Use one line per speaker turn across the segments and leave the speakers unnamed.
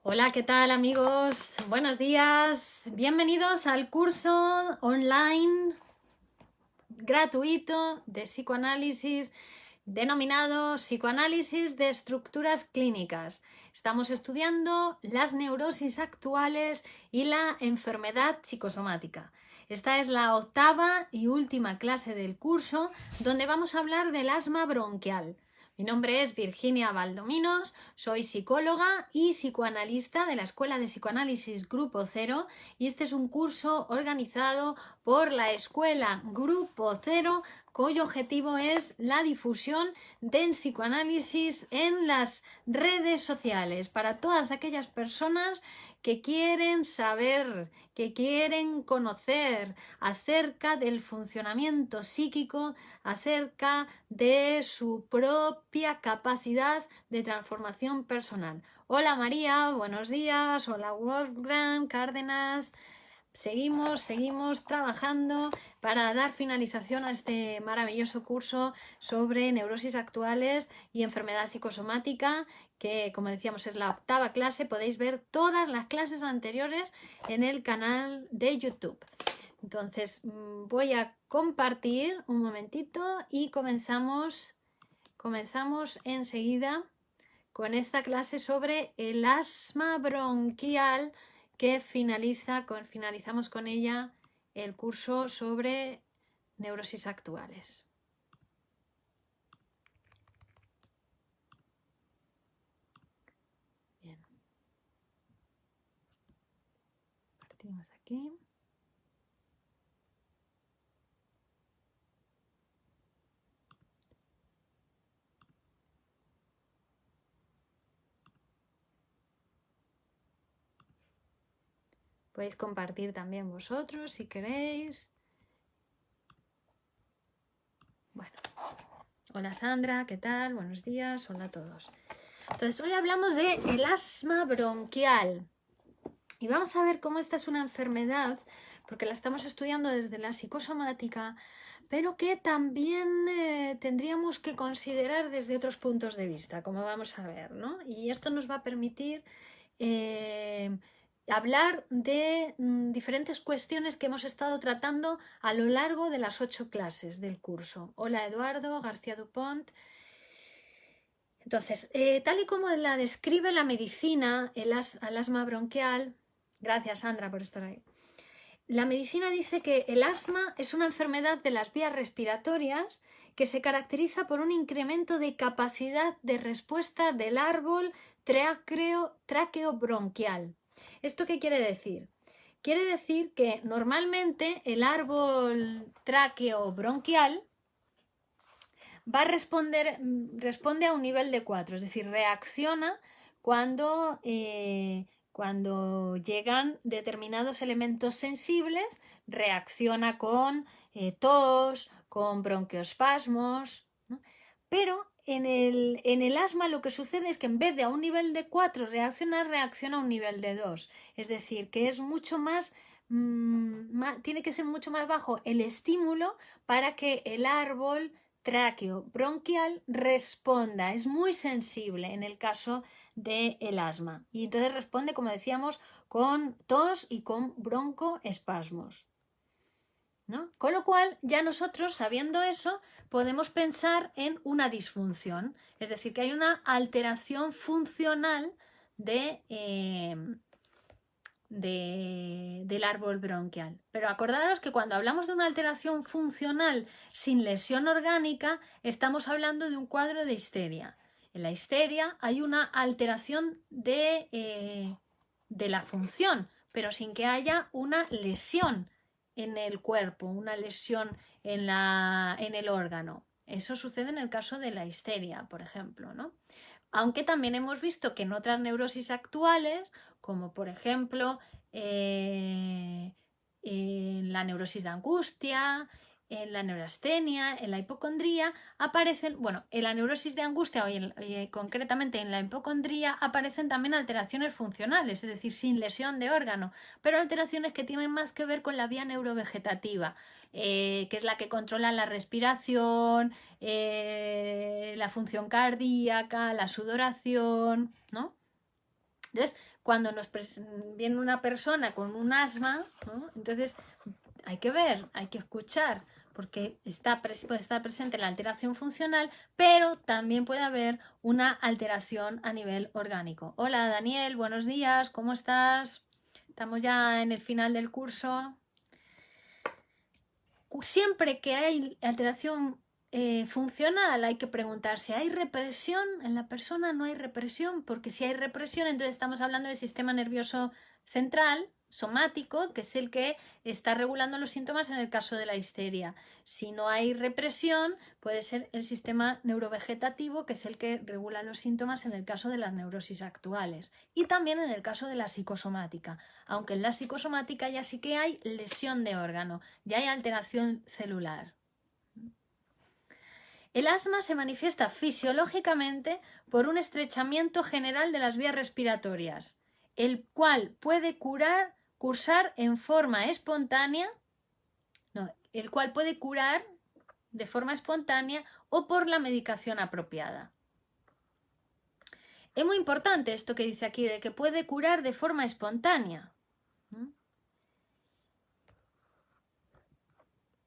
Hola, ¿qué tal amigos? Buenos días. Bienvenidos al curso online gratuito de psicoanálisis denominado Psicoanálisis de Estructuras Clínicas. Estamos estudiando las neurosis actuales y la enfermedad psicosomática. Esta es la octava y última clase del curso donde vamos a hablar del asma bronquial. Mi nombre es Virginia Valdominos, soy psicóloga y psicoanalista de la Escuela de Psicoanálisis Grupo Cero y este es un curso organizado por la Escuela Grupo Cero cuyo objetivo es la difusión del psicoanálisis en las redes sociales para todas aquellas personas que quieren saber, que quieren conocer acerca del funcionamiento psíquico, acerca de su propia capacidad de transformación personal. Hola María, buenos días. Hola Wolfgang Cárdenas. Seguimos trabajando para dar finalización a este maravilloso curso sobre neurosis actuales y enfermedad psicosomática, que como decíamos es la octava clase. Podéis ver todas las clases anteriores en el canal de YouTube. Entonces voy a compartir un momentito y comenzamos enseguida con esta clase sobre el asma bronquial que finalizamos con ella el curso sobre neurosis actuales. Bien. Partimos aquí. Podéis compartir también vosotros si queréis. Bueno, hola Sandra, ¿qué tal? Buenos días, hola a todos. Entonces, hoy hablamos de el asma bronquial y vamos a ver cómo esta es una enfermedad, porque la estamos estudiando desde la psicosomática, pero que también tendríamos que considerar desde otros puntos de vista, como vamos a ver, ¿no? Y esto nos va a permitir hablar de diferentes cuestiones que hemos estado tratando a lo largo de las 8 clases del curso. Hola Eduardo García Dupont. Entonces, tal y como la describe la medicina, al asma bronquial, gracias Sandra por estar ahí. La medicina dice que el asma es una enfermedad de las vías respiratorias que se caracteriza por un incremento de capacidad de respuesta del árbol tráqueo-bronquial. ¿Esto qué quiere decir? Quiere decir que normalmente el árbol tráqueo-bronquial responde a un nivel de 4, es decir, reacciona cuando llegan determinados elementos sensibles, reacciona con tos, con bronquioespasmos, ¿no? Pero en el asma lo que sucede es que en vez de a un nivel de 4 reacciona a un nivel de 2, es decir, que es mucho más, tiene que ser mucho más bajo el estímulo para que el árbol tráqueo bronquial responda, es muy sensible en el caso del asma y entonces responde, como decíamos, con tos y con broncoespasmos, ¿no? Con lo cual ya nosotros, sabiendo eso, podemos pensar en una disfunción, es decir, que hay una alteración funcional del árbol bronquial. Pero acordaros que cuando hablamos de una alteración funcional sin lesión orgánica, estamos hablando de un cuadro de histeria. En la histeria hay una alteración de la función, pero sin que haya una lesión en el cuerpo, una lesión en el órgano. Eso sucede en el caso de la histeria, por ejemplo, ¿no? Aunque también hemos visto que en otras neurosis actuales, como por ejemplo en la neurosis de angustia, en la neurastenia, en la hipocondría, aparecen, bueno, en la neurosis de angustia o concretamente en la hipocondría aparecen también alteraciones funcionales, es decir, sin lesión de órgano, pero alteraciones que tienen más que ver con la vía neurovegetativa, que es la que controla la respiración, la función cardíaca, la sudoración, ¿no? Entonces, cuando viene una persona con un asma, ¿no? Entonces hay que ver, hay que escuchar, porque puede estar presente la alteración funcional, pero también puede haber una alteración a nivel orgánico. Hola Daniel, buenos días, ¿cómo estás? Estamos ya en el final del curso. Siempre que hay alteración funcional hay que preguntarse, ¿hay represión en la persona? ¿No hay represión? Porque si hay represión, entonces estamos hablando del sistema nervioso central, somático, que es el que está regulando los síntomas en el caso de la histeria. Si no hay represión, puede ser el sistema neurovegetativo, que es el que regula los síntomas en el caso de las neurosis actuales. Y también en el caso de la psicosomática, aunque en la psicosomática ya sí que hay lesión de órgano, ya hay alteración celular. El asma se manifiesta fisiológicamente por un estrechamiento general de las vías respiratorias, el cual puede cursar en forma espontánea, el cual puede curar de forma espontánea o por la medicación apropiada. Es muy importante esto que dice aquí, de que puede curar de forma espontánea.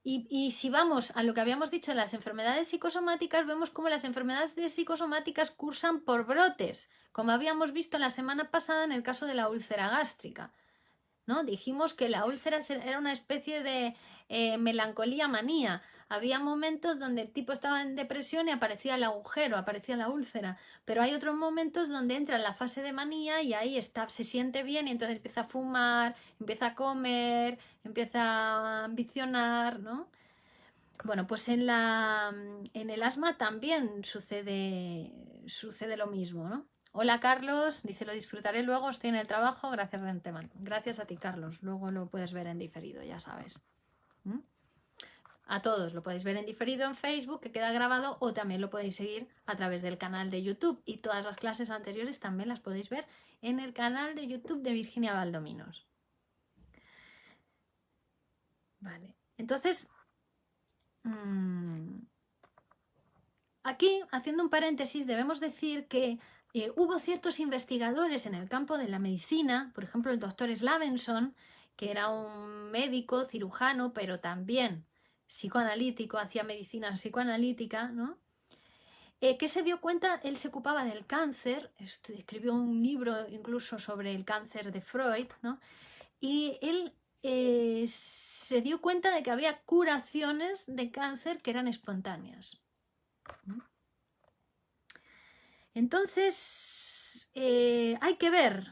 Y si vamos a lo que habíamos dicho de las enfermedades psicosomáticas, vemos cómo las enfermedades psicosomáticas cursan por brotes, como habíamos visto la semana pasada en el caso de la úlcera gástrica, ¿no? Dijimos que la úlcera era una especie de melancolía manía. Había momentos donde el tipo estaba en depresión y aparecía el agujero, aparecía la úlcera, pero hay otros momentos donde entra en la fase de manía y ahí se siente bien y entonces empieza a fumar, empieza a comer, empieza a ambicionar, ¿no? Bueno, pues en el asma también sucede lo mismo, ¿no? Hola Carlos, dice, lo disfrutaré luego, estoy en el trabajo, gracias de antemano. Gracias a ti Carlos, luego lo puedes ver en diferido, ya sabes. A todos lo podéis ver en diferido en Facebook, que queda grabado, o también lo podéis seguir a través del canal de YouTube. Y todas las clases anteriores también las podéis ver en el canal de YouTube de Virginia Valdominos. Vale, entonces, aquí, haciendo un paréntesis, debemos decir que hubo ciertos investigadores en el campo de la medicina, por ejemplo el doctor Slavenson, que era un médico cirujano, pero también psicoanalítico, hacía medicina psicoanalítica, ¿no? Que se dio cuenta, él se ocupaba del cáncer, escribió un libro incluso sobre el cáncer de Freud, ¿no? Y él se dio cuenta de que había curaciones de cáncer que eran espontáneas. Entonces, hay que ver,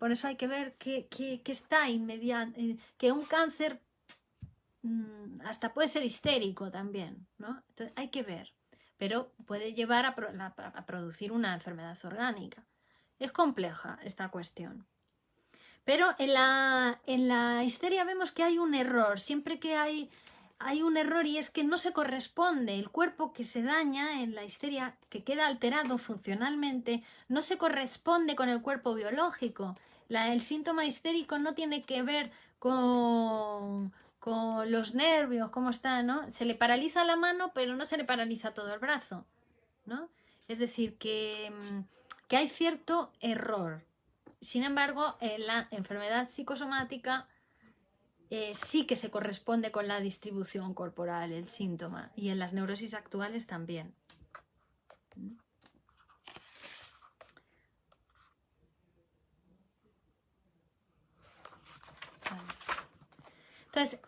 por eso hay que ver que está que un cáncer hasta puede ser histérico también, ¿no? Entonces, hay que ver, pero puede llevar a producir una enfermedad orgánica. Es compleja esta cuestión. Pero en la histeria vemos que hay un error, siempre que hay un error, y es que no se corresponde el cuerpo que se daña en la histeria, que queda alterado funcionalmente, no se corresponde con el cuerpo biológico. El síntoma histérico no tiene que ver con los nervios, cómo está, ¿no? Se le paraliza la mano, pero no se le paraliza todo el brazo, ¿no? Es decir, que hay cierto error. Sin embargo, en la enfermedad psicosomática sí que se corresponde con la distribución corporal, el síntoma, y en las neurosis actuales también. Entonces,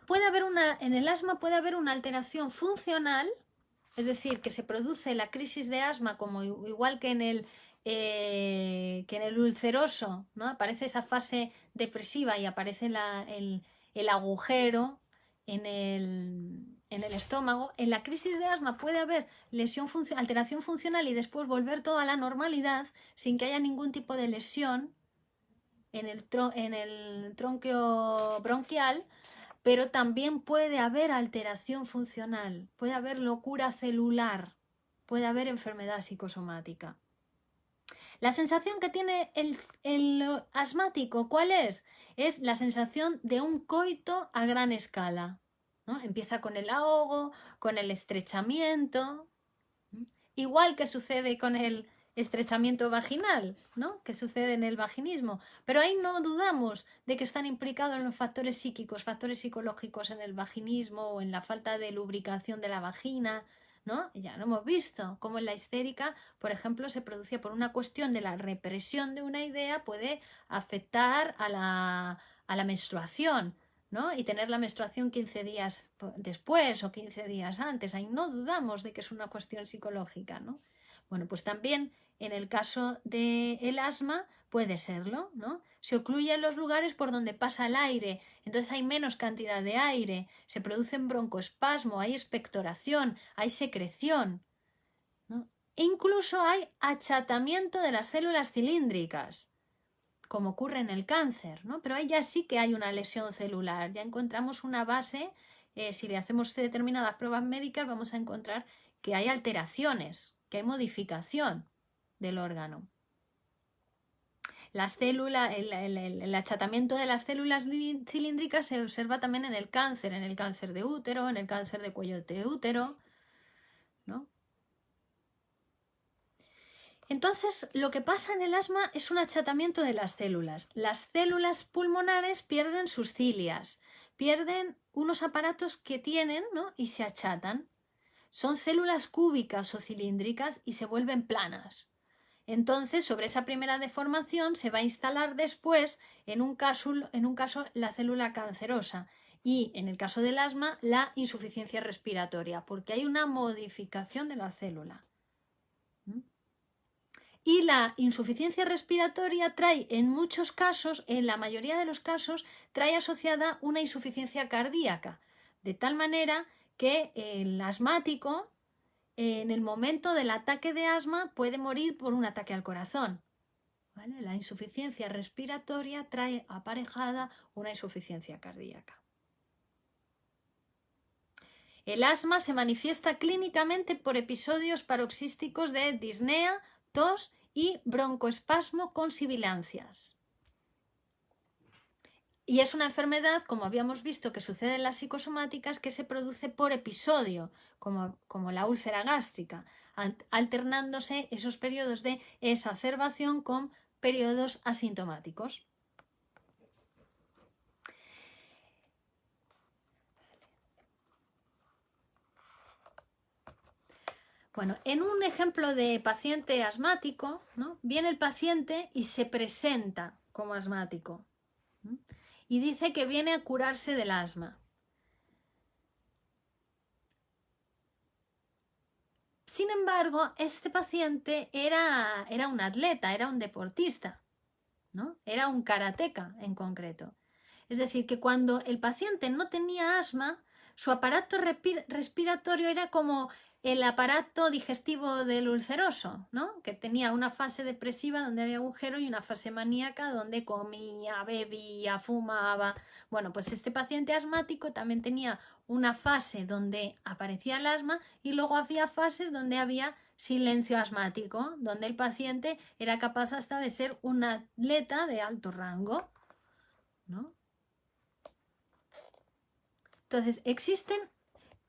en el asma puede haber una alteración funcional, es decir, que se produce la crisis de asma como igual que en el ulceroso, ¿no? Aparece esa fase depresiva y aparece el agujero en el estómago. En la crisis de asma puede haber alteración funcional y después volver todo a la normalidad sin que haya ningún tipo de lesión en el tronquio bronquial, pero también puede haber alteración funcional, puede haber locura celular, puede haber enfermedad psicosomática. La sensación que tiene el asmático, ¿cuál es? Es la sensación de un coito a gran escala, ¿no? Empieza con el ahogo, con el estrechamiento, igual que sucede con el estrechamiento vaginal, ¿no? Que sucede en el vaginismo. Pero ahí no dudamos de que están implicados los factores psíquicos, factores psicológicos en el vaginismo o en la falta de lubricación de la vagina, ¿no? Ya lo hemos visto, como en la histérica, por ejemplo, se producía por una cuestión de la represión de una idea, puede afectar a la menstruación, ¿no? Y tener la menstruación 15 días después o 15 días antes. Ahí no dudamos de que es una cuestión psicológica, ¿no? Bueno, pues también en el caso del asma puede serlo, ¿no? Se ocluyen los lugares por donde pasa el aire, entonces hay menos cantidad de aire, se produce broncoespasmo, hay expectoración, hay secreción, ¿no? E incluso hay achatamiento de las células cilíndricas, como ocurre en el cáncer, ¿no? Pero ahí ya sí que hay una lesión celular, ya encontramos una base, si le hacemos determinadas pruebas médicas vamos a encontrar que hay alteraciones, que hay modificación del órgano. Las células, el achatamiento de las células cilíndricas se observa también en el cáncer de útero, en el cáncer de cuello de útero, ¿no? Entonces, lo que pasa en el asma es un achatamiento de las células. Las células pulmonares pierden sus cilias, pierden unos aparatos que tienen, ¿no? Y se achatan. Son células cúbicas o cilíndricas y se vuelven planas. Entonces, sobre esa primera deformación se va a instalar después, en un caso la célula cancerosa y, en el caso del asma, la insuficiencia respiratoria, porque hay una modificación de la célula. Y la insuficiencia respiratoria trae, en muchos casos, en la mayoría de los casos, trae asociada una insuficiencia cardíaca, de tal manera que el asmático, en el momento del ataque de asma, puede morir por un ataque al corazón. ¿Vale? La insuficiencia respiratoria trae aparejada una insuficiencia cardíaca. El asma se manifiesta clínicamente por episodios paroxísticos de disnea, tos y broncoespasmo con sibilancias. Y es una enfermedad, como habíamos visto que sucede en las psicosomáticas, que se produce por episodio, como la úlcera gástrica, alternándose esos periodos de exacerbación con periodos asintomáticos. Bueno, en un ejemplo de paciente asmático, ¿no? Viene el paciente y se presenta como asmático, ¿no? Y dice que viene a curarse del asma. Sin embargo, este paciente era un atleta, era un deportista, ¿no? Era un karateca en concreto. Es decir, que cuando el paciente no tenía asma, su aparato respiratorio era como el aparato digestivo del ulceroso, ¿no? Que tenía una fase depresiva donde había agujero y una fase maníaca donde comía, bebía, fumaba. Bueno, pues este paciente asmático también tenía una fase donde aparecía el asma y luego había fases donde había silencio asmático, donde el paciente era capaz hasta de ser un atleta de alto rango, ¿no? Entonces, existen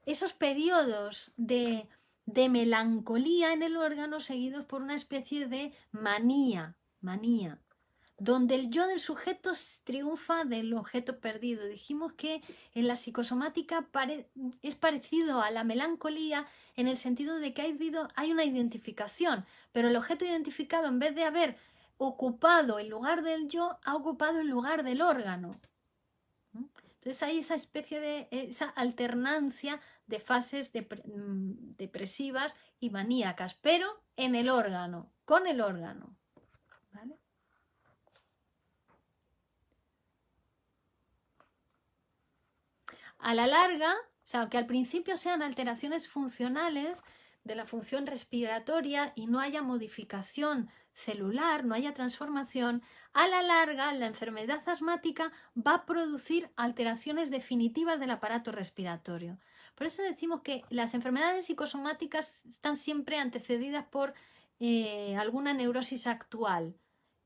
esos periodos de melancolía en el órgano seguidos por una especie de manía, donde el yo del sujeto triunfa del objeto perdido. Dijimos que en la psicosomática es parecido a la melancolía en el sentido de que hay una identificación, pero el objeto identificado, en vez de haber ocupado el lugar del yo, ha ocupado el lugar del órgano. Entonces hay esa especie de esa alternancia de fases depresivas y maníacas, pero en el órgano, con el órgano. ¿Vale? A la larga, o sea, que al principio sean alteraciones funcionales de la función respiratoria y no haya modificación celular, no haya transformación, a la larga la enfermedad asmática va a producir alteraciones definitivas del aparato respiratorio. Por eso decimos que las enfermedades psicosomáticas están siempre antecedidas por alguna neurosis actual,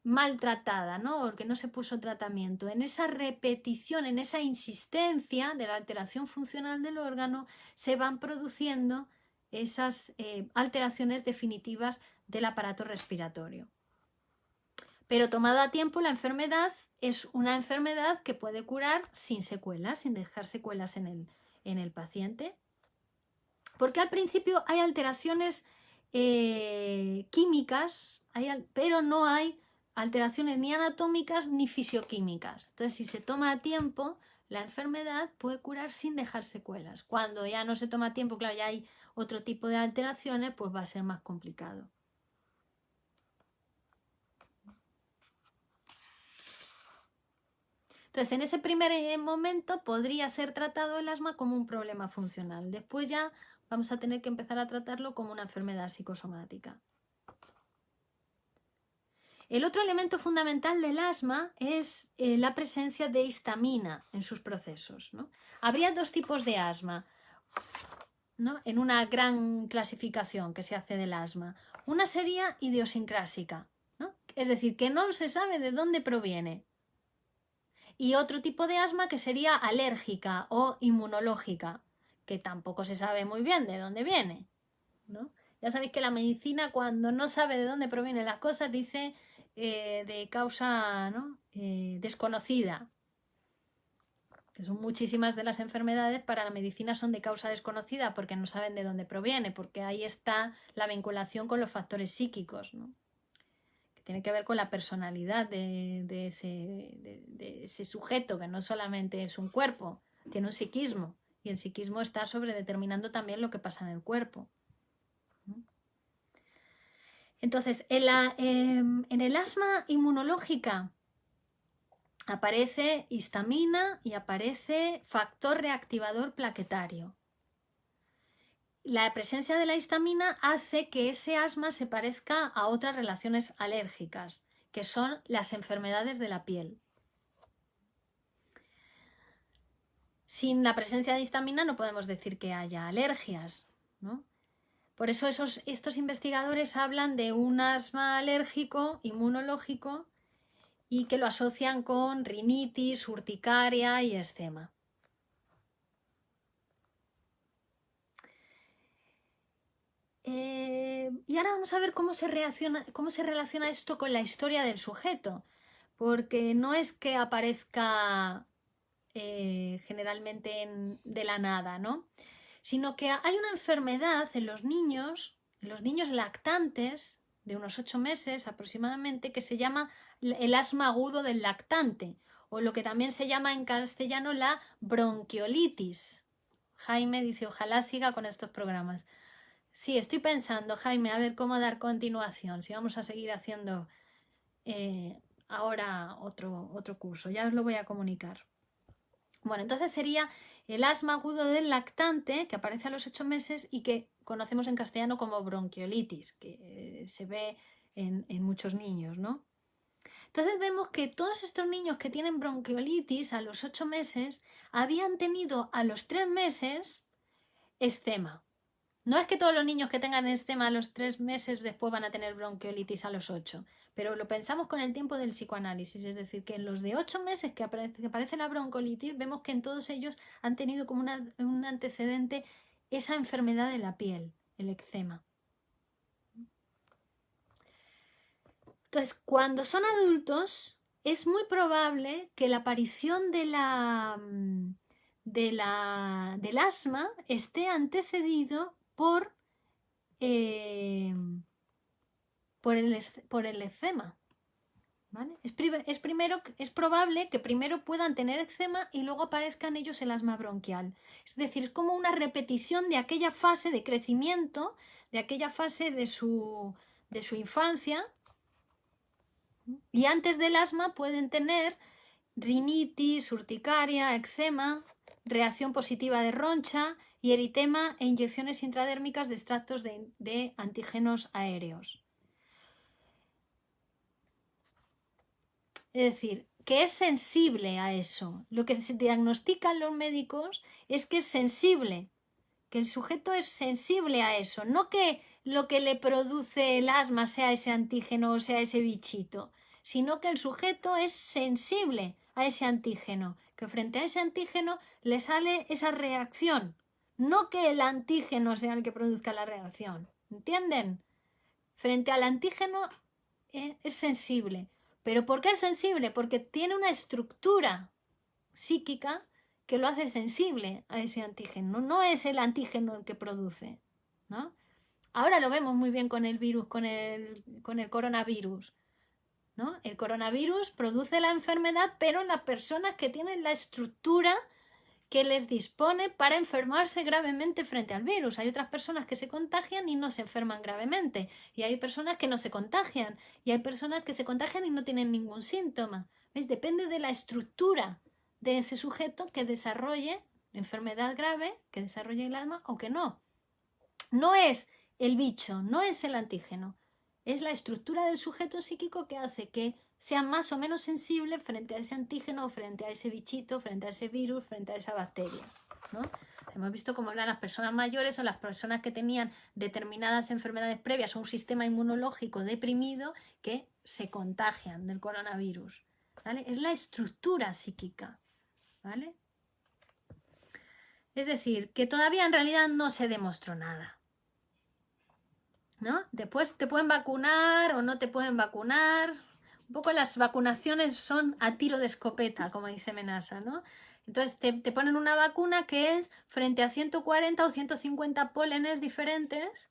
maltratada, ¿no? Porque no se puso tratamiento. En esa repetición, en esa insistencia de la alteración funcional del órgano, se van produciendo esas alteraciones definitivas del aparato respiratorio. Pero tomado a tiempo, la enfermedad es una enfermedad que puede curar sin secuelas, sin dejar secuelas en el paciente. Porque al principio hay alteraciones químicas, pero no hay alteraciones ni anatómicas ni fisioquímicas. Entonces, si se toma a tiempo, la enfermedad puede curar sin dejar secuelas. Cuando ya no se toma a tiempo, claro, ya hay otro tipo de alteraciones, pues va a ser más complicado. Entonces, en ese primer momento podría ser tratado el asma como un problema funcional. Después ya vamos a tener que empezar a tratarlo como una enfermedad psicosomática. El otro elemento fundamental del asma es la presencia de histamina en sus procesos, ¿no? Habría dos tipos de asma, ¿no?, en una gran clasificación que se hace del asma. Una sería idiosincrásica, ¿no?, es decir, que no se sabe de dónde proviene. Y otro tipo de asma que sería alérgica o inmunológica, que tampoco se sabe muy bien de dónde viene, ¿no? Ya sabéis que la medicina, cuando no sabe de dónde provienen las cosas, dice de causa, ¿no?, desconocida. Que son muchísimas de las enfermedades para la medicina son de causa desconocida porque no saben de dónde proviene, porque ahí está la vinculación con los factores psíquicos, ¿no?, que tiene que ver con la personalidad de ese sujeto, que no solamente es un cuerpo, tiene un psiquismo, y el psiquismo está sobredeterminando también lo que pasa en el cuerpo. Entonces, en el asma inmunológica aparece histamina y aparece factor reactivador plaquetario. La presencia de la histamina hace que ese asma se parezca a otras relaciones alérgicas, que son las enfermedades de la piel. Sin la presencia de histamina no podemos decir que haya alergias, ¿no? Por eso estos investigadores hablan de un asma alérgico inmunológico y que lo asocian con rinitis, urticaria y eczema. Y ahora vamos a ver cómo se relaciona esto con la historia del sujeto, porque no es que aparezca generalmente de la nada, ¿no?, sino que hay una enfermedad en los niños lactantes de unos 8 meses aproximadamente, que se llama el asma agudo del lactante, o lo que también se llama en castellano la bronquiolitis. Jaime dice, ojalá siga con estos programas. Sí, estoy pensando, Jaime, a ver cómo dar continuación, si vamos a seguir haciendo ahora otro curso, ya os lo voy a comunicar. Bueno, entonces sería el asma agudo del lactante, que aparece a los 8 meses y que conocemos en castellano como bronquiolitis, que se ve en muchos niños, ¿no? Entonces vemos que todos estos niños que tienen bronquiolitis a los 8 meses habían tenido a los 3 meses eczema. No es que todos los niños que tengan eczema a los 3 meses después van a tener bronquiolitis a los 8, pero lo pensamos con el tiempo del psicoanálisis, es decir, que en los de 8 meses que aparece la bronquiolitis, vemos que en todos ellos han tenido como un antecedente esa enfermedad de la piel, el eczema. Entonces, cuando son adultos, es muy probable que la aparición del asma esté antecedido por el eczema, ¿vale? Es probable que primero puedan tener eczema y luego aparezca en ellos el asma bronquial. Es decir, es como una repetición de aquella fase de crecimiento, de aquella fase de su infancia, y antes del asma pueden tener rinitis, urticaria, eczema, reacción positiva de roncha y eritema e inyecciones intradérmicas de extractos de antígenos aéreos. Es decir, que es sensible a eso. Lo que se diagnostican los médicos es que es sensible, que el sujeto es sensible a eso, no que lo que le produce el asma sea ese antígeno o sea ese bichito, sino que el sujeto es sensible a ese antígeno, que frente a ese antígeno le sale esa reacción, no que el antígeno sea el que produzca la reacción, ¿entienden? frente al antígeno es sensible. ¿Pero por qué es sensible? Porque tiene una estructura psíquica que lo hace sensible a ese antígeno. No es el antígeno el que produce, ¿no? Ahora lo vemos muy bien con el virus, con el coronavirus, ¿no? El coronavirus produce la enfermedad, pero en las personas que tienen la estructura que les dispone para enfermarse gravemente frente al virus. Hay otras personas que se contagian y no se enferman gravemente. Y hay personas que no se contagian. Y hay personas que se contagian y no tienen ningún síntoma. ¿Ves? Depende de la estructura de ese sujeto que desarrolle enfermedad grave, que desarrolle el asma o que no. No es el bicho, no es el antígeno. Es la estructura del sujeto psíquico que hace que sea más o menos sensible frente a ese antígeno, frente a ese bichito, frente a ese virus, frente a esa bacteria, ¿no? Hemos visto cómo eran las personas mayores o las personas que tenían determinadas enfermedades previas o un sistema inmunológico deprimido que se contagian del coronavirus, ¿vale? Es la estructura psíquica, ¿vale? Es decir, que todavía en realidad no se demostró nada, ¿no? Después te pueden vacunar o no te pueden vacunar. Un poco las vacunaciones son a tiro de escopeta, como dice Menasa, ¿no? Entonces te ponen una vacuna que es frente a 140 o 150 pólenes diferentes,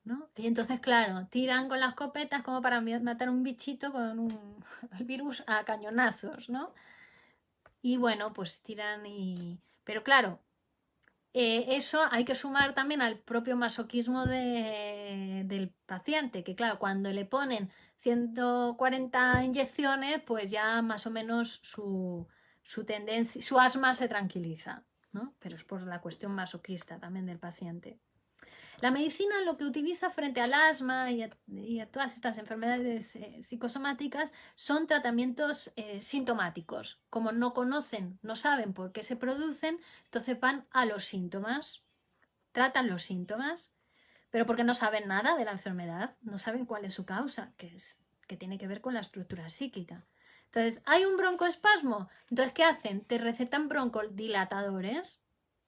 ¿no? Y entonces, claro, tiran con las escopetas como para matar un bichito con el virus a cañonazos, ¿no? Y bueno, pues tiran y... Pero claro, eso hay que sumar también al propio masoquismo del paciente, que claro, cuando le ponen 140 inyecciones, pues ya más o menos su tendencia, su asma se tranquiliza, ¿no? Pero es por la cuestión masoquista también del paciente. La medicina lo que utiliza frente al asma y a todas estas enfermedades psicosomáticas son tratamientos sintomáticos. Como no conocen, no saben por qué se producen, entonces van a los síntomas, tratan los síntomas, pero porque no saben nada de la enfermedad, no saben cuál es su causa, que tiene que ver con la estructura psíquica. Entonces, ¿hay un broncoespasmo? Entonces, ¿qué hacen? Te recetan broncodilatadores,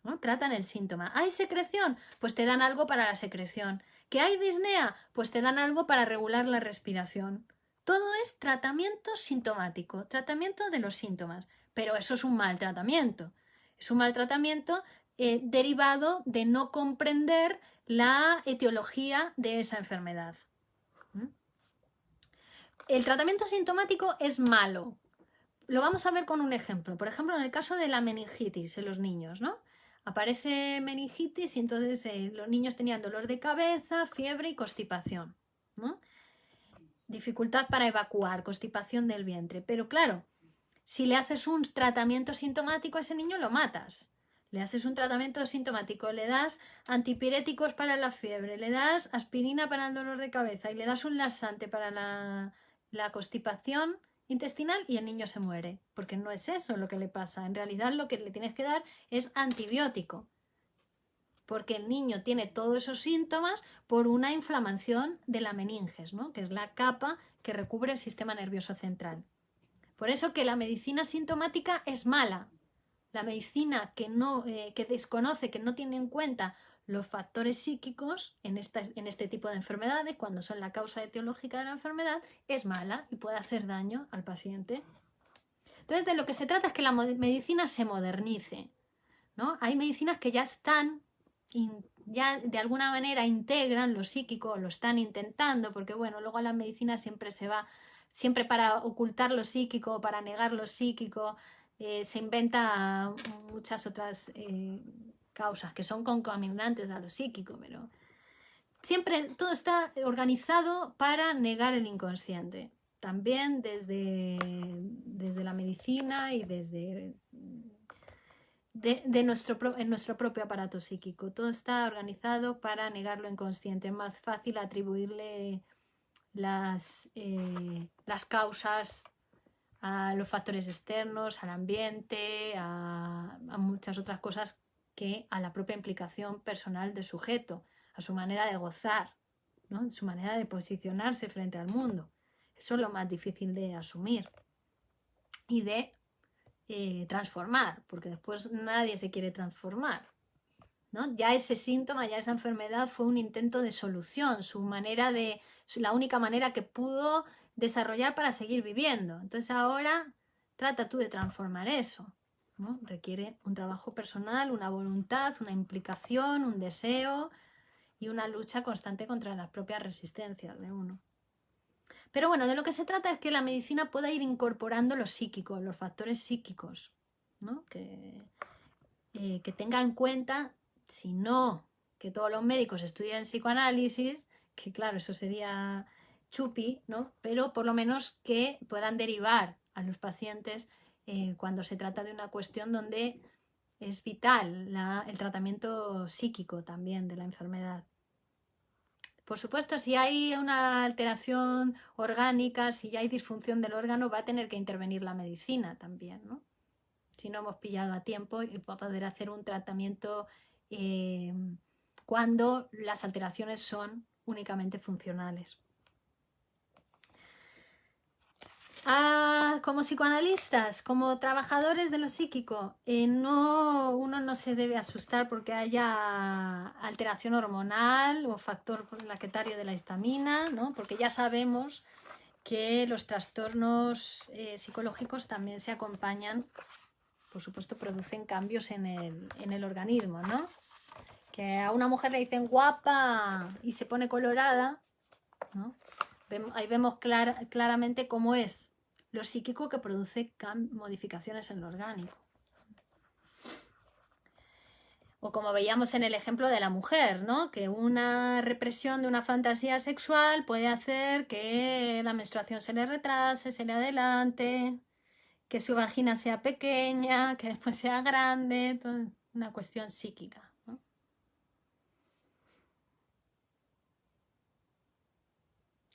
¿no? Tratan el síntoma. ¿Hay secreción? Pues te dan algo para la secreción. ¿Que hay disnea? Pues te dan algo para regular la respiración. Todo es tratamiento sintomático, tratamiento de los síntomas. Pero eso es un mal tratamiento. Es un mal tratamiento derivado de no comprender la etiología de esa enfermedad. El tratamiento sintomático es malo. Lo vamos a ver con un ejemplo. Por ejemplo, en el caso de la meningitis en los niños, ¿no? Aparece meningitis y entonces los niños tenían dolor de cabeza, fiebre y constipación, ¿no? Dificultad para evacuar, constipación del vientre. Pero claro, si le haces un tratamiento sintomático a ese niño, lo matas. Le haces un tratamiento sintomático, le das antipiréticos para la fiebre, le das aspirina para el dolor de cabeza y le das un laxante para la constipación intestinal y el niño se muere, porque no es eso lo que le pasa. En realidad lo que le tienes que dar es antibiótico, porque el niño tiene todos esos síntomas por una inflamación de la meninges, ¿no? Que es la capa que recubre el sistema nervioso central. Por eso que la medicina sintomática es mala. La medicina que desconoce, que no tiene en cuenta los factores psíquicos en este tipo de enfermedades, cuando son la causa etiológica de la enfermedad, es mala y puede hacer daño al paciente. Entonces, de lo que se trata es que la medicina se modernice, ¿no? Hay medicinas que ya están, ya de alguna manera integran lo psíquico, lo están intentando, porque bueno, luego la medicina siempre se va, siempre para ocultar lo psíquico, para negar lo psíquico, se inventa muchas otras causas que son concomitantes a lo psíquico, pero siempre todo está organizado para negar el inconsciente. También desde la medicina y desde en nuestro propio aparato psíquico. Todo está organizado para negar lo inconsciente. Es más fácil atribuirle las causas a los factores externos, al ambiente, a muchas otras cosas que a la propia implicación personal del sujeto, a su manera de gozar, ¿no? Su manera de posicionarse frente al mundo. Eso es lo más difícil de asumir y de transformar, porque después nadie se quiere transformar. ¿no? Ya ese síntoma, ya esa enfermedad fue un intento de solución, la única manera que pudo desarrollar para seguir viviendo. Entonces ahora trata tú de transformar eso, ¿no? Requiere un trabajo personal, una voluntad, una implicación, un deseo y una lucha constante contra las propias resistencias de uno. Pero bueno, de lo que se trata es que la medicina pueda ir incorporando lo psíquico, los factores psíquicos, ¿no? Que tenga en cuenta, si no que todos los médicos estudien psicoanálisis, que claro, eso sería chupi, ¿no? Pero por lo menos que puedan derivar a los pacientes cuando se trata de una cuestión donde es vital el tratamiento psíquico también de la enfermedad. Por supuesto, si hay una alteración orgánica, si ya hay disfunción del órgano, va a tener que intervenir la medicina también, ¿no? Si no hemos pillado a tiempo y para poder hacer un tratamiento cuando las alteraciones son únicamente funcionales. Como psicoanalistas, como trabajadores de lo psíquico, uno no se debe asustar porque haya alteración hormonal o factor plaquetario de la histamina, ¿no? Porque ya sabemos que los trastornos psicológicos también se acompañan, por supuesto, producen cambios en el organismo, ¿no? Que a una mujer le dicen guapa y se pone colorada, ¿no? Ahí vemos claramente cómo es lo psíquico que produce modificaciones en lo orgánico. O como veíamos en el ejemplo de la mujer, ¿no? Que una represión de una fantasía sexual puede hacer que la menstruación se le retrase, se le adelante, que su vagina sea pequeña, que después sea grande, todo una cuestión psíquica, ¿no?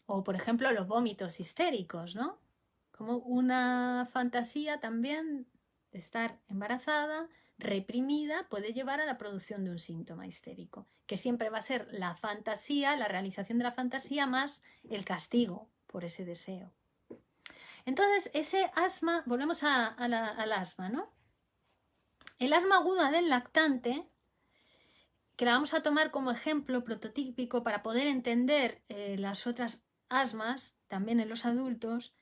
O por ejemplo los vómitos histéricos, ¿no? Como una fantasía también de estar embarazada, reprimida, puede llevar a la producción de un síntoma histérico, que siempre va a ser la fantasía, la realización de la fantasía más el castigo por ese deseo. Entonces, ese asma, volvemos al asma, ¿no? El asma aguda del lactante, que la vamos a tomar como ejemplo prototípico para poder entender las otras asmas, también en los adultos,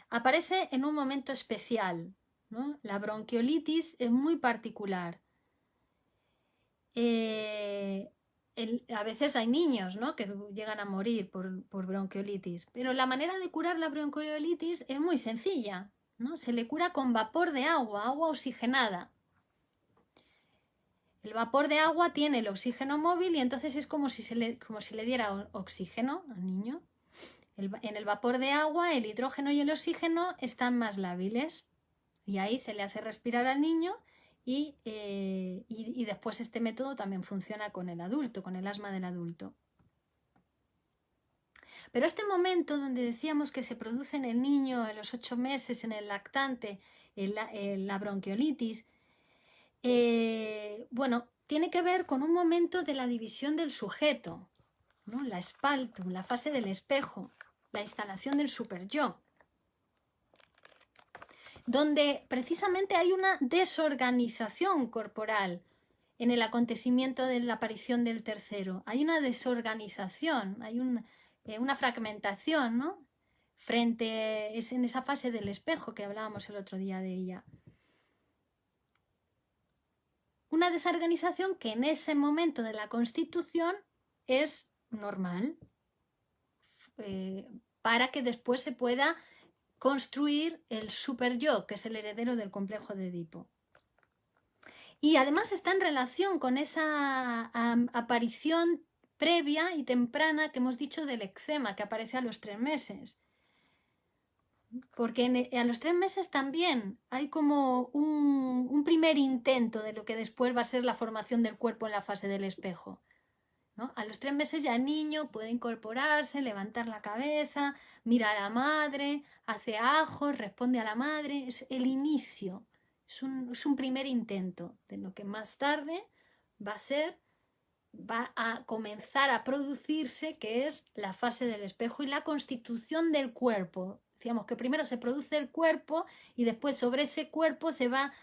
aparece en un momento especial, ¿no? La bronquiolitis es muy particular. A veces hay niños, ¿no?, que llegan a morir por bronquiolitis, pero la manera de curar la bronquiolitis es muy sencilla, ¿no? Se le cura con vapor de agua oxigenada. El vapor de agua tiene el oxígeno móvil y entonces es como si le diera oxígeno al niño. En el vapor de agua el hidrógeno y el oxígeno están más lábiles y ahí se le hace respirar al niño y después este método también funciona con el adulto, con el asma del adulto. Pero este momento donde decíamos que se produce en el niño a los 8 meses, en el lactante, la bronquiolitis, bueno, tiene que ver con un momento de la división del sujeto, ¿no? La spaltum, la fase del espejo, la instalación del superyo, donde precisamente hay una desorganización corporal en el acontecimiento de la aparición del tercero. Hay una desorganización, hay una fragmentación, ¿no? Es en esa fase del espejo que hablábamos el otro día de ella. Una desorganización que en ese momento de la constitución es normal, para que después se pueda construir el superyo, que es el heredero del complejo de Edipo. Y además está en relación con esa aparición previa y temprana que hemos dicho del eczema, que aparece a los 3 meses. Porque a los 3 meses también hay como un primer intento de lo que después va a ser la formación del cuerpo en la fase del espejo, ¿no? A los 3 meses ya el niño puede incorporarse, levantar la cabeza, mira a la madre, hace ajos, responde a la madre. Es el inicio, es un primer intento de lo que más tarde va a comenzar a producirse, que es la fase del espejo y la constitución del cuerpo. Decíamos que primero se produce el cuerpo y después sobre ese cuerpo se va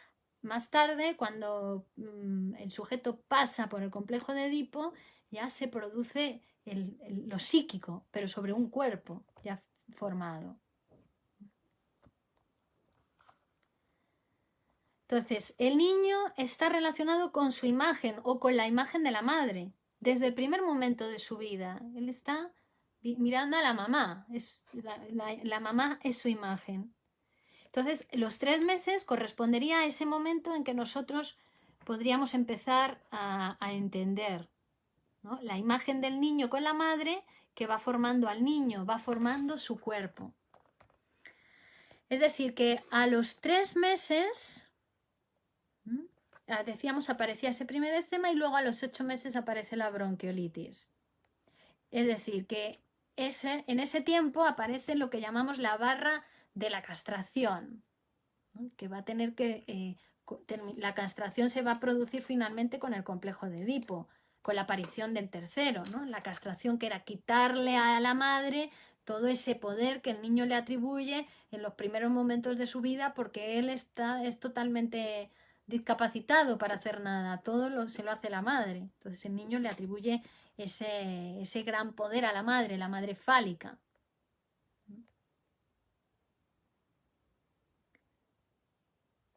más tarde, cuando el sujeto pasa por el complejo de Edipo, ya se produce lo psíquico, pero sobre un cuerpo ya formado. Entonces, el niño está relacionado con su imagen o con la imagen de la madre. Desde el primer momento de su vida, él está mirando a la mamá. La mamá es su imagen. Entonces, los 3 meses correspondería a ese momento en que nosotros podríamos empezar a entender, ¿no? La imagen del niño con la madre que va formando al niño, va formando su cuerpo. Es decir, que a los 3 meses, decíamos, aparecía ese primer eczema y luego a los 8 meses aparece la bronquiolitis. Es decir, que en ese tiempo aparece lo que llamamos la barra de la castración, ¿no? Que va a tener que... la castración se va a producir finalmente con el complejo de Edipo, con la aparición del tercero, ¿no? La castración, que era quitarle a la madre todo ese poder que el niño le atribuye en los primeros momentos de su vida, porque él es totalmente discapacitado para hacer nada, se lo hace la madre. Entonces el niño le atribuye ese gran poder a la madre fálica.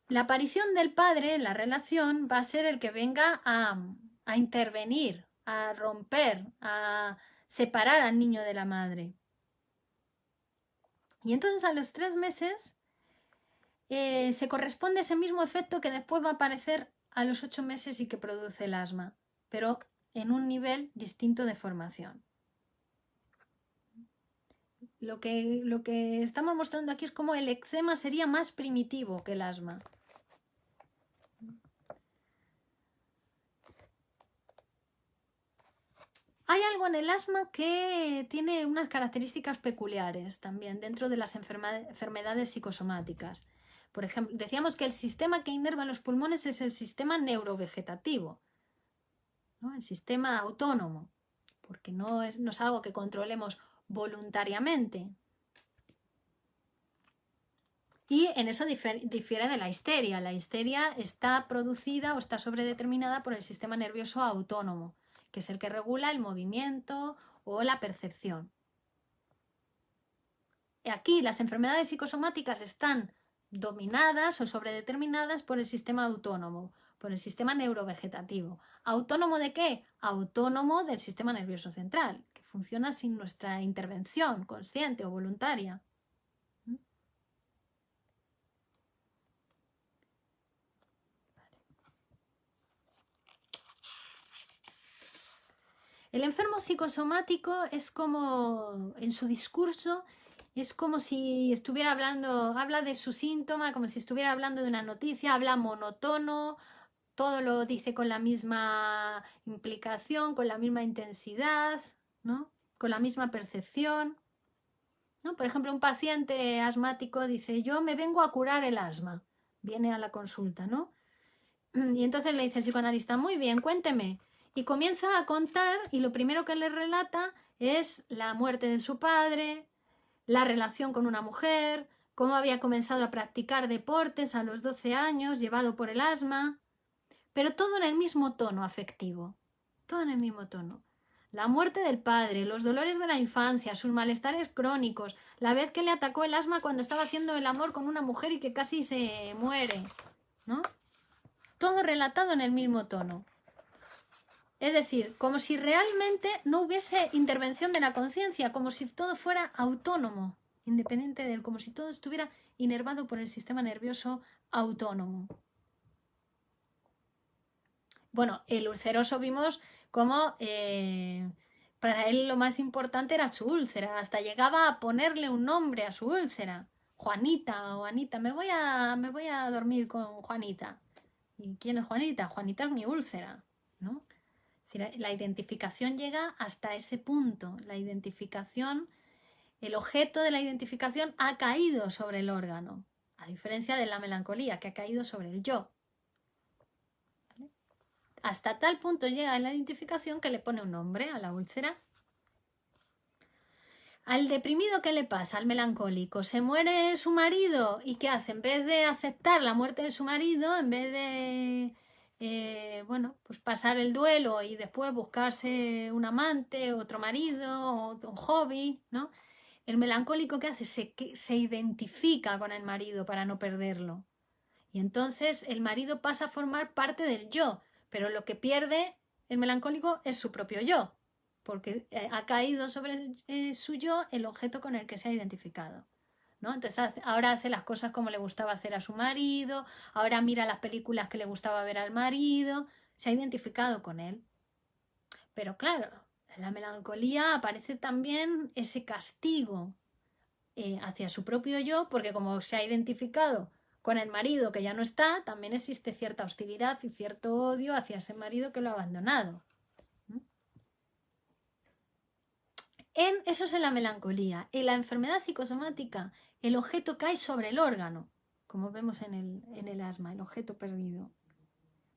La aparición del padre en la relación va a ser el que venga a intervenir, a romper, a separar al niño de la madre. Y entonces a los 3 meses se corresponde ese mismo efecto que después va a aparecer a los 8 meses y que produce el asma, pero en un nivel distinto de formación. Lo que estamos mostrando aquí es cómo el eczema sería más primitivo que el asma. Hay algo en el asma que tiene unas características peculiares también dentro de las enfermedades psicosomáticas. Por ejemplo, decíamos que el sistema que inerva los pulmones es el sistema neurovegetativo, ¿no? El sistema autónomo, porque no es algo que controlemos voluntariamente. Y en eso difiere de la histeria. La histeria está producida o está sobredeterminada por el sistema nervioso autónomo, que es el que regula el movimiento o la percepción. Aquí las enfermedades psicosomáticas están dominadas o sobredeterminadas por el sistema autónomo, por el sistema neurovegetativo. ¿Autónomo de qué? Autónomo del sistema nervioso central, que funciona sin nuestra intervención consciente o voluntaria. El enfermo psicosomático es como, en su discurso, es como si estuviera hablando, habla de su síntoma, como si estuviera hablando de una noticia, habla monótono, todo lo dice con la misma implicación, con la misma intensidad, ¿no? Con la misma percepción, ¿no? Por ejemplo, un paciente asmático dice, yo me vengo a curar el asma, viene a la consulta, ¿no? Y entonces le dice el psicoanalista, muy bien, cuénteme. Y comienza a contar y lo primero que le relata es la muerte de su padre, la relación con una mujer, cómo había comenzado a practicar deportes a los 12 años, llevado por el asma, pero todo en el mismo tono afectivo, todo en el mismo tono. La muerte del padre, los dolores de la infancia, sus malestares crónicos, la vez que le atacó el asma cuando estaba haciendo el amor con una mujer y que casi se muere, ¿no? Todo relatado en el mismo tono. Es decir, como si realmente no hubiese intervención de la conciencia, como si todo fuera autónomo, independiente de él, como si todo estuviera inervado por el sistema nervioso autónomo. Bueno, el ulceroso vimos cómo para él lo más importante era su úlcera, hasta llegaba a ponerle un nombre a su úlcera. Juanita o Anita, me voy a dormir con Juanita. ¿Y quién es Juanita? Juanita es mi úlcera, ¿no? Es decir, la identificación llega hasta ese punto. La identificación, el objeto de la identificación ha caído sobre el órgano, a diferencia de la melancolía, que ha caído sobre el yo. ¿Vale? Hasta tal punto llega la identificación que le pone un nombre a la úlcera. Al deprimido, ¿qué le pasa? Al melancólico. Se muere su marido y ¿qué hace? En vez de aceptar la muerte de su marido, en vez de, bueno, pues pasar el duelo y después buscarse un amante, otro marido, otro hobby, ¿no? El melancólico, ¿qué hace? Se identifica con el marido para no perderlo. Y entonces el marido pasa a formar parte del yo, pero lo que pierde el melancólico es su propio yo, porque ha caído sobre su yo el objeto con el que se ha identificado, ¿no? Entonces ahora hace las cosas como le gustaba hacer a su marido, ahora mira las películas que le gustaba ver al marido, se ha identificado con él. Pero claro, en la melancolía aparece también ese castigo hacia su propio yo, porque como se ha identificado con el marido que ya no está, también existe cierta hostilidad y cierto odio hacia ese marido que lo ha abandonado. Eso es en la melancolía. En la enfermedad psicosomática, el objeto cae sobre el órgano, como vemos en el asma, el objeto perdido.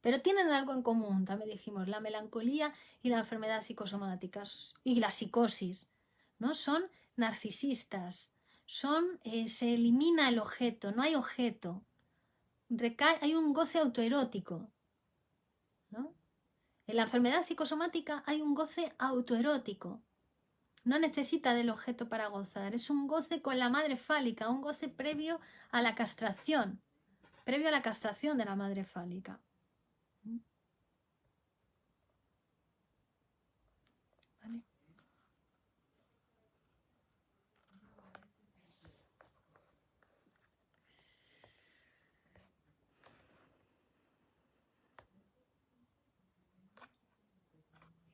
Pero tienen algo en común, también dijimos, la melancolía y la enfermedad psicosomática y la psicosis, ¿no? Son narcisistas, se elimina el objeto, no hay objeto, hay un goce autoerótico, ¿no? En la enfermedad psicosomática hay un goce autoerótico, no necesita del objeto para gozar, es un goce con la madre fálica, un goce previo a la castración de la madre fálica. ¿Vale?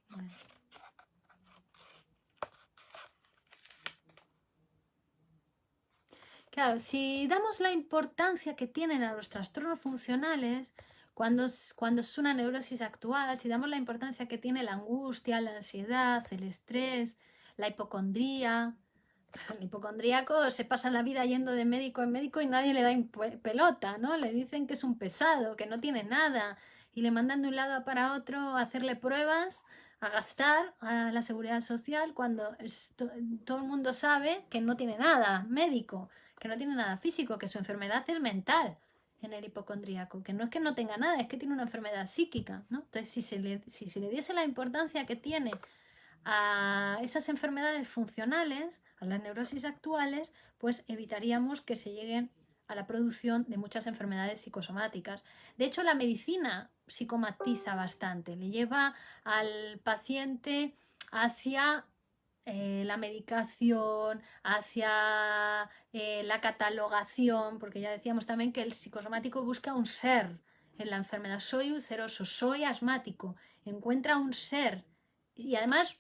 Bueno. Claro, si damos la importancia que tienen a los trastornos funcionales, cuando es una neurosis actual, si damos la importancia que tiene la angustia, la ansiedad, el estrés, la hipocondría, el hipocondríaco se pasa la vida yendo de médico en médico y nadie le da pelota, ¿no? Le dicen que es un pesado, que no tiene nada y le mandan de un lado para otro a hacerle pruebas, a gastar a la seguridad social cuando todo el mundo sabe que no tiene nada médico, que no tiene nada físico, que su enfermedad es mental en el hipocondríaco, que no es que no tenga nada, es que tiene una enfermedad psíquica, ¿no? Entonces, si se le diese la importancia que tiene a esas enfermedades funcionales, a las neurosis actuales, pues evitaríamos que se lleguen a la producción de muchas enfermedades psicosomáticas. De hecho, la medicina psicomatiza bastante, le lleva al paciente hacia la medicación, hacia la catalogación, porque ya decíamos también que el psicosomático busca un ser en la enfermedad. Soy ulceroso, soy asmático, encuentra un ser y además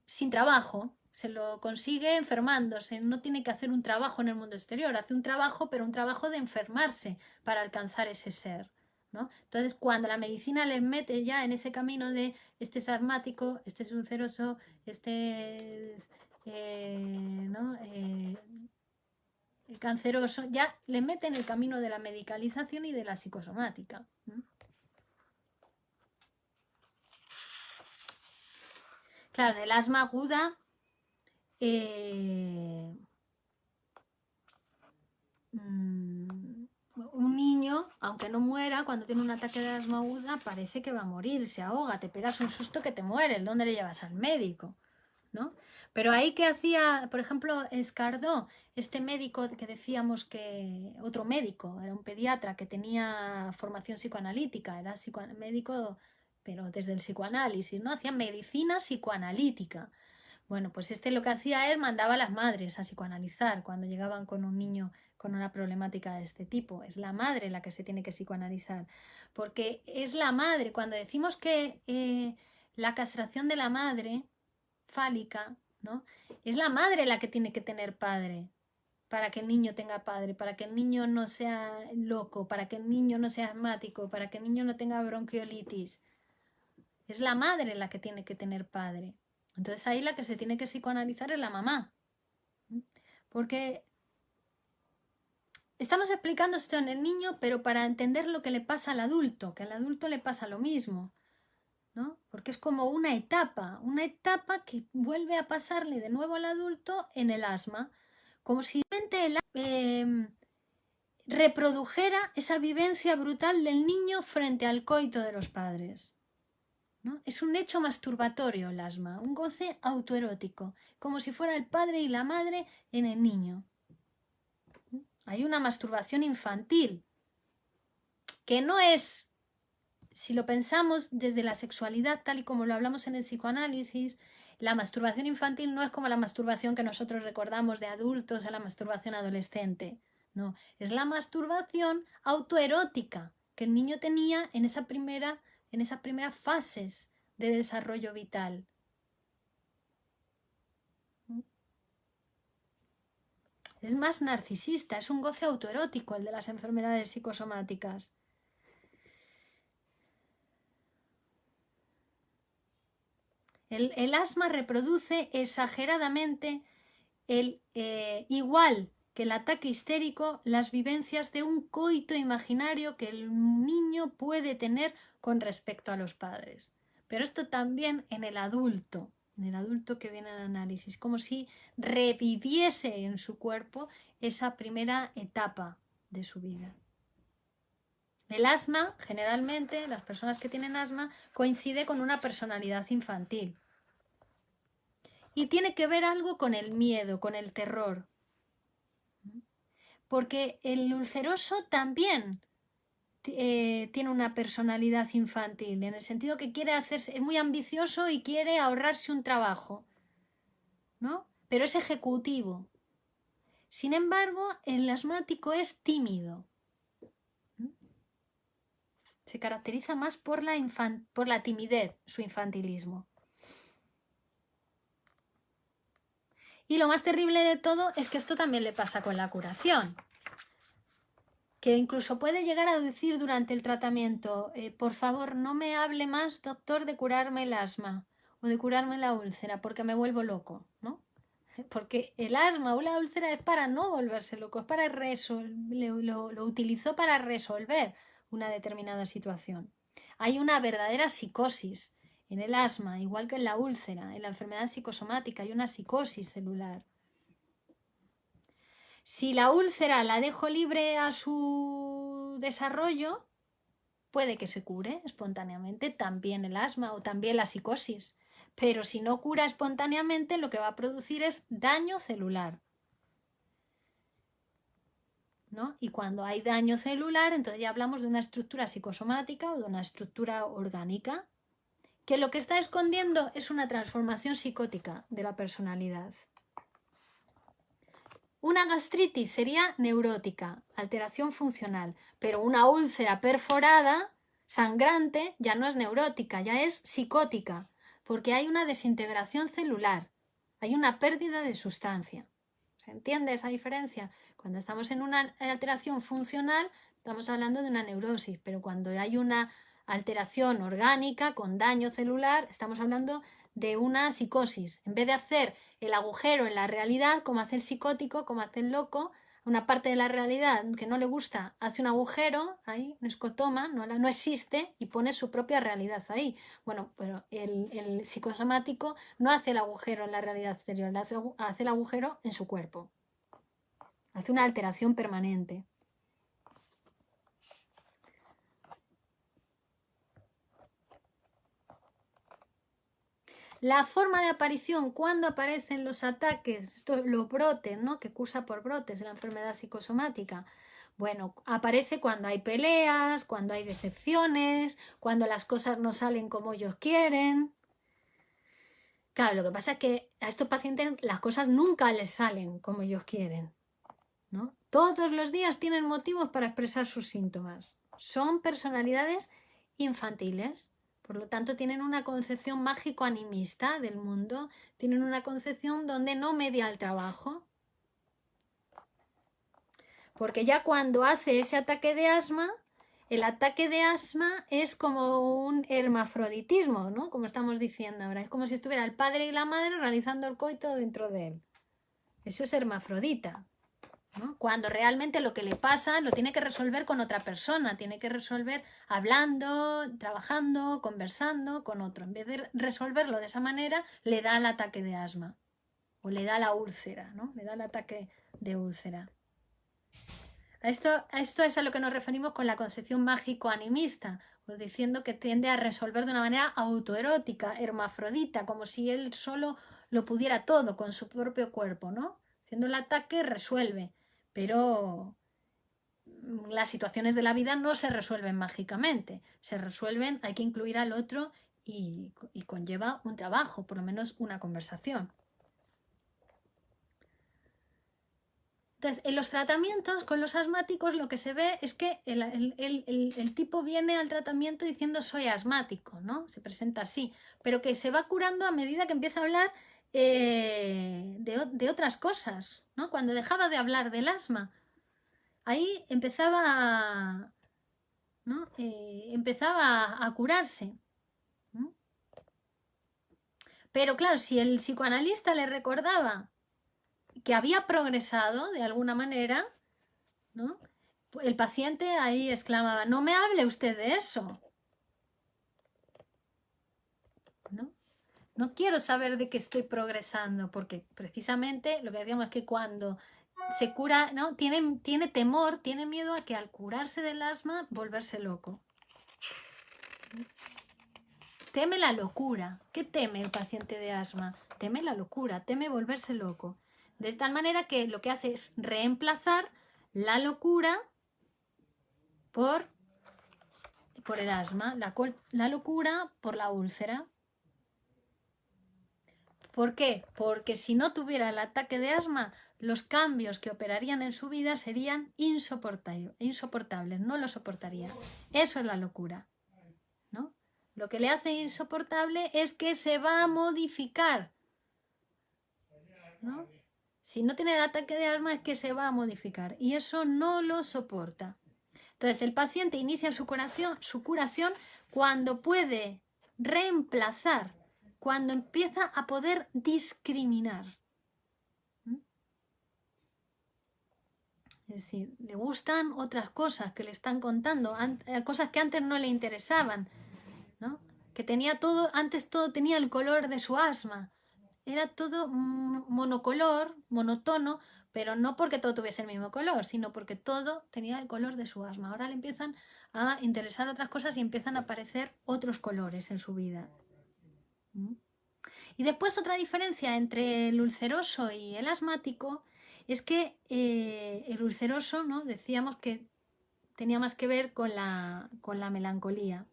sin trabajo, se lo consigue enfermándose, no tiene que hacer un trabajo en el mundo exterior, hace un trabajo, pero un trabajo de enfermarse para alcanzar ese ser, ¿no? Entonces, cuando la medicina les mete ya en ese camino de este es asmático, este es ulceroso, este es ¿no? Canceroso, ya le meten el camino de la medicalización y de la psicosomática, ¿no? Claro, en el asma aguda un niño, aunque no muera, cuando tiene un ataque de asma aguda, parece que va a morir, se ahoga, te pegas un susto que te mueres, ¿dónde le llevas al médico? ¿No? Pero ahí que hacía, por ejemplo, Escardó, este médico que decíamos que, otro médico, era un pediatra que tenía formación psicoanalítica, era médico, pero desde el psicoanálisis, ¿no? Hacía medicina psicoanalítica. Bueno, pues lo que hacía él, mandaba a las madres a psicoanalizar cuando llegaban con un niño con una problemática de este tipo. Es la madre la que se tiene que psicoanalizar, porque es la madre, cuando decimos que la castración de la madre fálica, ¿no? Es la madre la que tiene que tener padre para que el niño tenga padre, para que el niño no sea loco, para que el niño no sea asmático, para que el niño no tenga bronquiolitis. Es la madre la que tiene que tener padre. Entonces ahí la que se tiene que psicoanalizar es la mamá. Porque estamos explicando esto en el niño, pero para entender lo que le pasa al adulto, que al adulto le pasa lo mismo, ¿no? porque es como una etapa que vuelve a pasarle de nuevo al adulto en el asma, como si reprodujera esa vivencia brutal del niño frente al coito de los padres, ¿no? Es un hecho masturbatorio el asma, un goce autoerótico, como si fuera el padre y la madre en el niño. Hay una masturbación infantil, que no es, si lo pensamos desde la sexualidad tal y como lo hablamos en el psicoanálisis, la masturbación infantil no es como la masturbación que nosotros recordamos de adultos a la masturbación adolescente. No, es la masturbación autoerótica que el niño tenía en esas primeras fases de desarrollo vital. Es más narcisista, es un goce autoerótico el de las enfermedades psicosomáticas. El asma reproduce exageradamente, igual que el ataque histérico, las vivencias de un coito imaginario que el niño puede tener con respecto a los padres. Pero esto también en el adulto que viene al análisis, como si reviviese en su cuerpo esa primera etapa de su vida. El asma, generalmente, las personas que tienen asma, coincide con una personalidad infantil. Y tiene que ver algo con el miedo, con el terror. Porque el ulceroso también tiene una personalidad infantil, en el sentido que quiere hacerse, es muy ambicioso y quiere ahorrarse un trabajo, ¿no? Pero es ejecutivo. Sin embargo, el asmático es tímido. Se caracteriza más por la timidez, su infantilismo. Y lo más terrible de todo es que esto también le pasa con la curación, que incluso puede llegar a decir durante el tratamiento, por favor, no me hable más, doctor, de curarme el asma o de curarme la úlcera, porque me vuelvo loco, ¿no? Porque el asma o la úlcera es para no volverse loco, es para lo utilizó para resolver una determinada situación. Hay una verdadera psicosis en el asma, igual que en la úlcera, en la enfermedad psicosomática, hay una psicosis celular. Si la úlcera la dejo libre a su desarrollo, puede que se cure espontáneamente, también el asma o también la psicosis. Pero si no cura espontáneamente, lo que va a producir es daño celular, ¿no? Y cuando hay daño celular, entonces ya hablamos de una estructura psicosomática o de una estructura orgánica, que lo que está escondiendo es una transformación psicótica de la personalidad. Una gastritis sería neurótica, alteración funcional, pero una úlcera perforada, sangrante, ya no es neurótica, ya es psicótica, porque hay una desintegración celular, hay una pérdida de sustancia. ¿Se entiende esa diferencia? Cuando estamos en una alteración funcional, estamos hablando de una neurosis, pero cuando hay una alteración orgánica con daño celular, estamos hablando de una psicosis. En vez de hacer el agujero en la realidad, como hace el psicótico, como hace el loco, una parte de la realidad que no le gusta, hace un agujero ahí, un escotoma, no existe y pone su propia realidad ahí. Bueno, pero el psicosomático no hace el agujero en la realidad exterior, hace el agujero en su cuerpo. Hace una alteración permanente. La forma de aparición, cuando aparecen los ataques, los brotes, ¿no? Que cursa por brotes de la enfermedad psicosomática. Bueno, aparece cuando hay peleas, cuando hay decepciones, cuando las cosas no salen como ellos quieren. Claro, lo que pasa es que a estos pacientes las cosas nunca les salen como ellos quieren, ¿no? Todos los días tienen motivos para expresar sus síntomas. Son personalidades infantiles. Por lo tanto, tienen una concepción mágico-animista del mundo, tienen una concepción donde no media el trabajo. Porque ya cuando hace ese ataque de asma, el ataque de asma es como un hermafroditismo, ¿no? Como estamos diciendo ahora, es como si estuviera el padre y la madre realizando el coito dentro de él. Eso es hermafrodita. ¿no? Cuando realmente lo que le pasa lo tiene que resolver con otra persona, tiene que resolver hablando, trabajando, conversando con otro. En vez de resolverlo de esa manera, le da el ataque de asma o le da la úlcera, ¿no? Le da el ataque de úlcera. A esto es a lo que nos referimos con la concepción mágico-animista, o diciendo que tiende a resolver de una manera autoerótica, hermafrodita, como si él solo lo pudiera todo con su propio cuerpo, ¿no? Haciendo el ataque resuelve, pero las situaciones de la vida no se resuelven mágicamente, se resuelven, hay que incluir al otro y conlleva un trabajo, por lo menos una conversación. Entonces, en los tratamientos con los asmáticos lo que se ve es que el tipo viene al tratamiento diciendo soy asmático, ¿no? Se presenta así, pero que se va curando a medida que empieza a hablar de otras cosas, ¿no? Cuando dejaba de hablar del asma, ahí empezaba, ¿no? Empezaba a curarse. ¿No? Pero claro, si el psicoanalista le recordaba que había progresado de alguna manera, ¿no? El paciente ahí exclamaba, no me hable usted de eso. ¿No? No quiero saber de que estoy progresando, porque precisamente lo que decíamos es que cuando se cura, ¿no? Tiene temor, tiene miedo a que al curarse del asma volverse loco. Teme la locura. ¿Qué teme el paciente de asma? Teme la locura, teme volverse loco. De tal manera que lo que hace es reemplazar la locura por el asma, la locura por la úlcera. ¿Por qué? Porque si no tuviera el ataque de asma, los cambios que operarían en su vida serían insoportables, no lo soportaría. Eso es la locura, ¿no? Lo que le hace insoportable es que se va a modificar, ¿no? Si no tiene el ataque de asma es que se va a modificar y eso no lo soporta. Entonces el paciente inicia su curación cuando puede reemplazar, cuando empieza a poder discriminar. Es decir, le gustan otras cosas que le están contando, cosas que antes no le interesaban, ¿no? Que tenía todo, antes todo tenía el color de su asma. Era todo monocolor, monotono, pero no porque todo tuviese el mismo color, sino porque todo tenía el color de su asma. Ahora le empiezan a interesar otras cosas y empiezan a aparecer otros colores en su vida. Y después otra diferencia entre el ulceroso y el asmático es que el ulceroso, ¿no? Decíamos que tenía más que ver con la melancolía.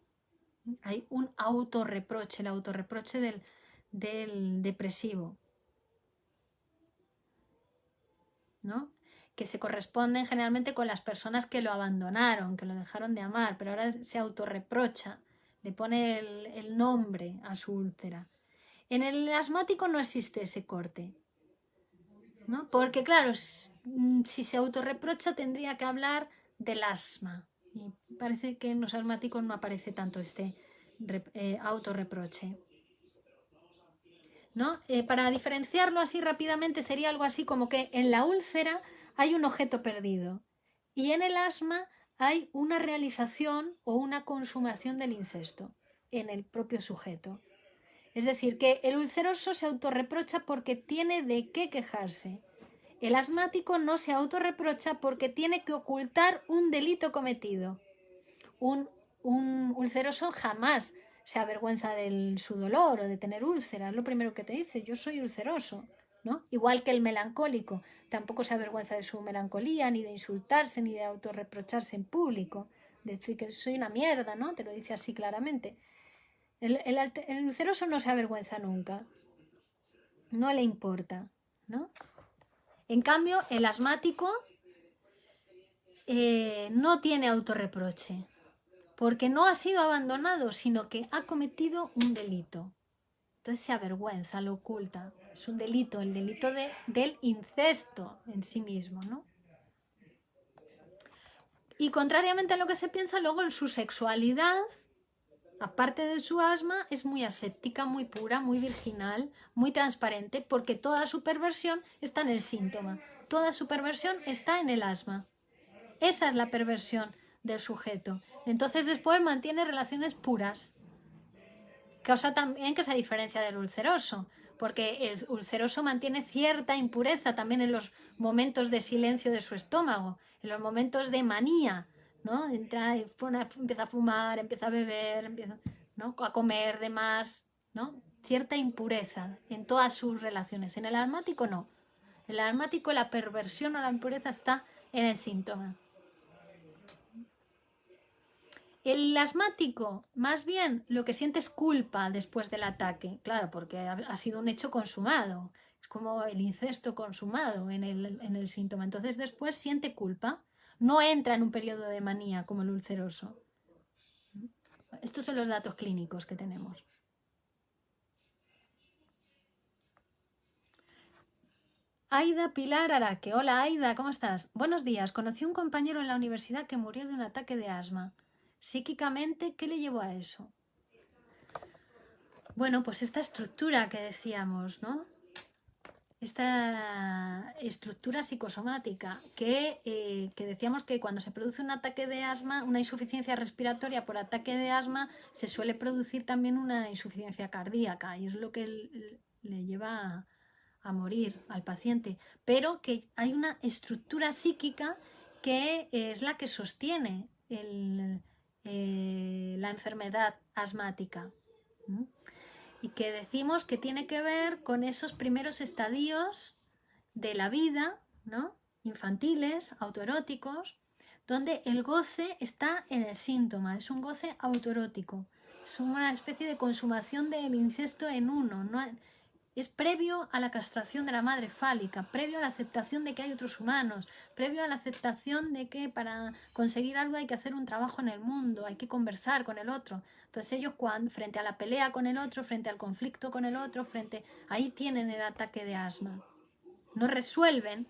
Hay un autorreproche, el autorreproche del depresivo, ¿no? Que se corresponden generalmente con las personas que lo abandonaron, que lo dejaron de amar, pero ahora se autorreprocha, le pone el nombre a su úlcera. En el asmático no existe ese corte, ¿no? Porque claro, si se autorreprocha tendría que hablar del asma y parece que en los asmáticos no aparece tanto este autorreproche, ¿no? Para diferenciarlo así rápidamente sería algo así como que en la úlcera hay un objeto perdido y en el asma hay una realización o una consumación del incesto en el propio sujeto. Es decir, que el ulceroso se autorreprocha porque tiene de qué quejarse. El asmático no se autorreprocha porque tiene que ocultar un delito cometido. Un ulceroso jamás se avergüenza de su dolor o de tener úlceras. Lo primero que te dice, yo soy ulceroso, ¿no? Igual que el melancólico, tampoco se avergüenza de su melancolía, ni de insultarse, ni de autorreprocharse en público. Decir que soy una mierda, ¿no? Te lo dice así claramente. El ulceroso no se avergüenza nunca, no le importa, ¿no? En cambio, el asmático no tiene autorreproche, porque no ha sido abandonado, sino que ha cometido un delito. Entonces se avergüenza, lo oculta. Es un delito, el delito del incesto en sí mismo, ¿no? Y contrariamente a lo que se piensa, luego en su sexualidad, aparte de su asma, es muy aséptica, muy pura, muy virginal, muy transparente, porque toda su perversión está en el síntoma. toda su perversión está en el asma. Esa es la perversión del sujeto. Entonces después mantiene relaciones puras. Cosa también que se diferencia del ulceroso, porque el ulceroso mantiene cierta impureza también en los momentos de silencio de su estómago, en los momentos de manía, ¿no? Entra y empieza a fumar, empieza a beber, empieza, ¿no?, a comer de más, ¿no? Cierta impureza en todas sus relaciones. En el asmático no. En el asmático la perversión o la impureza está en el síntoma. El asmático, más bien, lo que siente es culpa después del ataque, claro, porque ha sido un hecho consumado, es como el incesto consumado en el síntoma, entonces después siente culpa, no entra en un periodo de manía como el ulceroso. Estos son los datos clínicos que tenemos. Aida Pilar Araque. Hola Aida, ¿cómo estás? Buenos días. Conocí un compañero en la universidad que murió de un ataque de asma. Psíquicamente, ¿qué le llevó a eso? Bueno, pues esta estructura que decíamos, ¿no? Esta estructura psicosomática que decíamos que cuando se produce un ataque de asma, una insuficiencia respiratoria por ataque de asma, se suele producir también una insuficiencia cardíaca y es lo que le lleva a morir al paciente. Pero que hay una estructura psíquica que es la que sostiene la enfermedad asmática. ¿Mm? Y que decimos que tiene que ver con esos primeros estadios de la vida, ¿no?, infantiles, autoeróticos, donde el goce está en el síntoma, es un goce autoerótico, es una especie de consumación del incesto en uno, ¿no? Es previo a la castración de la madre fálica, previo a la aceptación de que hay otros humanos, previo a la aceptación de que para conseguir algo hay que hacer un trabajo en el mundo, hay que conversar con el otro. Entonces ellos frente a la pelea con el otro, frente al conflicto con el otro, ahí tienen el ataque de asma. No resuelven,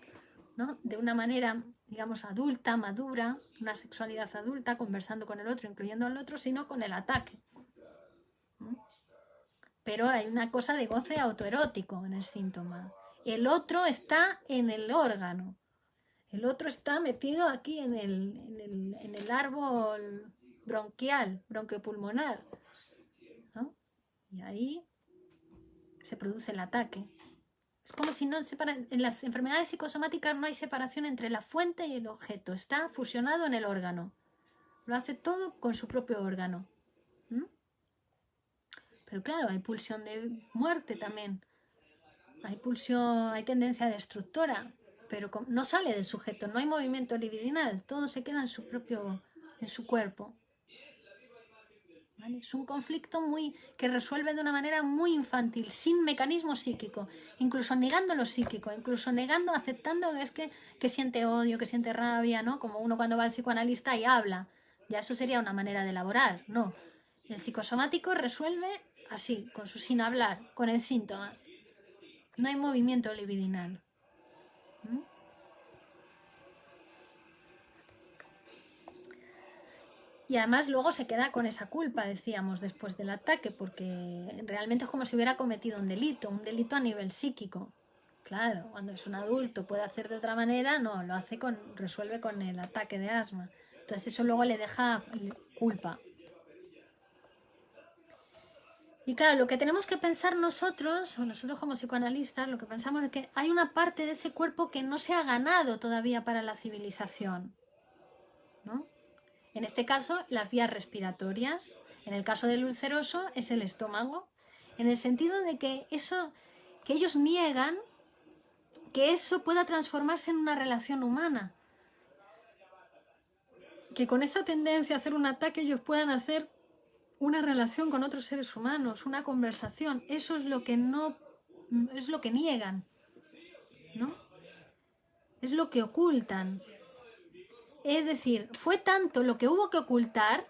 ¿no?, de una manera, digamos, adulta, madura, una sexualidad adulta, conversando con el otro, incluyendo al otro, sino con el ataque. Pero hay una cosa de goce autoerótico en el síntoma. El otro está en el órgano. El otro está metido aquí en el árbol bronquial, bronquiopulmonar, ¿no? Y ahí se produce el ataque. Es como si no en las enfermedades psicosomáticas no hay separación entre la fuente y el objeto. Está fusionado en el órgano. Lo hace todo con su propio órgano. Pero claro, hay pulsión de muerte también. Hay tendencia destructora, pero no sale del sujeto, no hay movimiento libidinal, todo se queda en su cuerpo. ¿Vale? Es un conflicto que resuelve de una manera muy infantil, sin mecanismo psíquico, incluso negando lo psíquico, incluso negando, aceptando que siente odio, que siente rabia, ¿no? Como uno cuando va al psicoanalista y habla. Ya eso sería una manera de elaborar, no. El psicosomático resuelve así, sin hablar, con el síntoma. No hay movimiento libidinal. Y además luego se queda con esa culpa, decíamos, después del ataque, porque realmente es como si hubiera cometido un delito a nivel psíquico. Claro, cuando es un adulto puede hacer de otra manera, no, resuelve con el ataque de asma. Entonces eso luego le deja culpa. Y claro, lo que tenemos que pensar nosotros, o nosotros como psicoanalistas, lo que pensamos es que hay una parte de ese cuerpo que no se ha ganado todavía para la civilización, ¿no? En este caso, las vías respiratorias. En el caso del ulceroso es el estómago, en el sentido de que ellos niegan que eso pueda transformarse en una relación humana. Que con esa tendencia a hacer un ataque ellos puedan hacer una relación con otros seres humanos, una conversación. Eso es lo que es lo que niegan, ¿no? Es lo que ocultan. Es decir, fue tanto lo que hubo que ocultar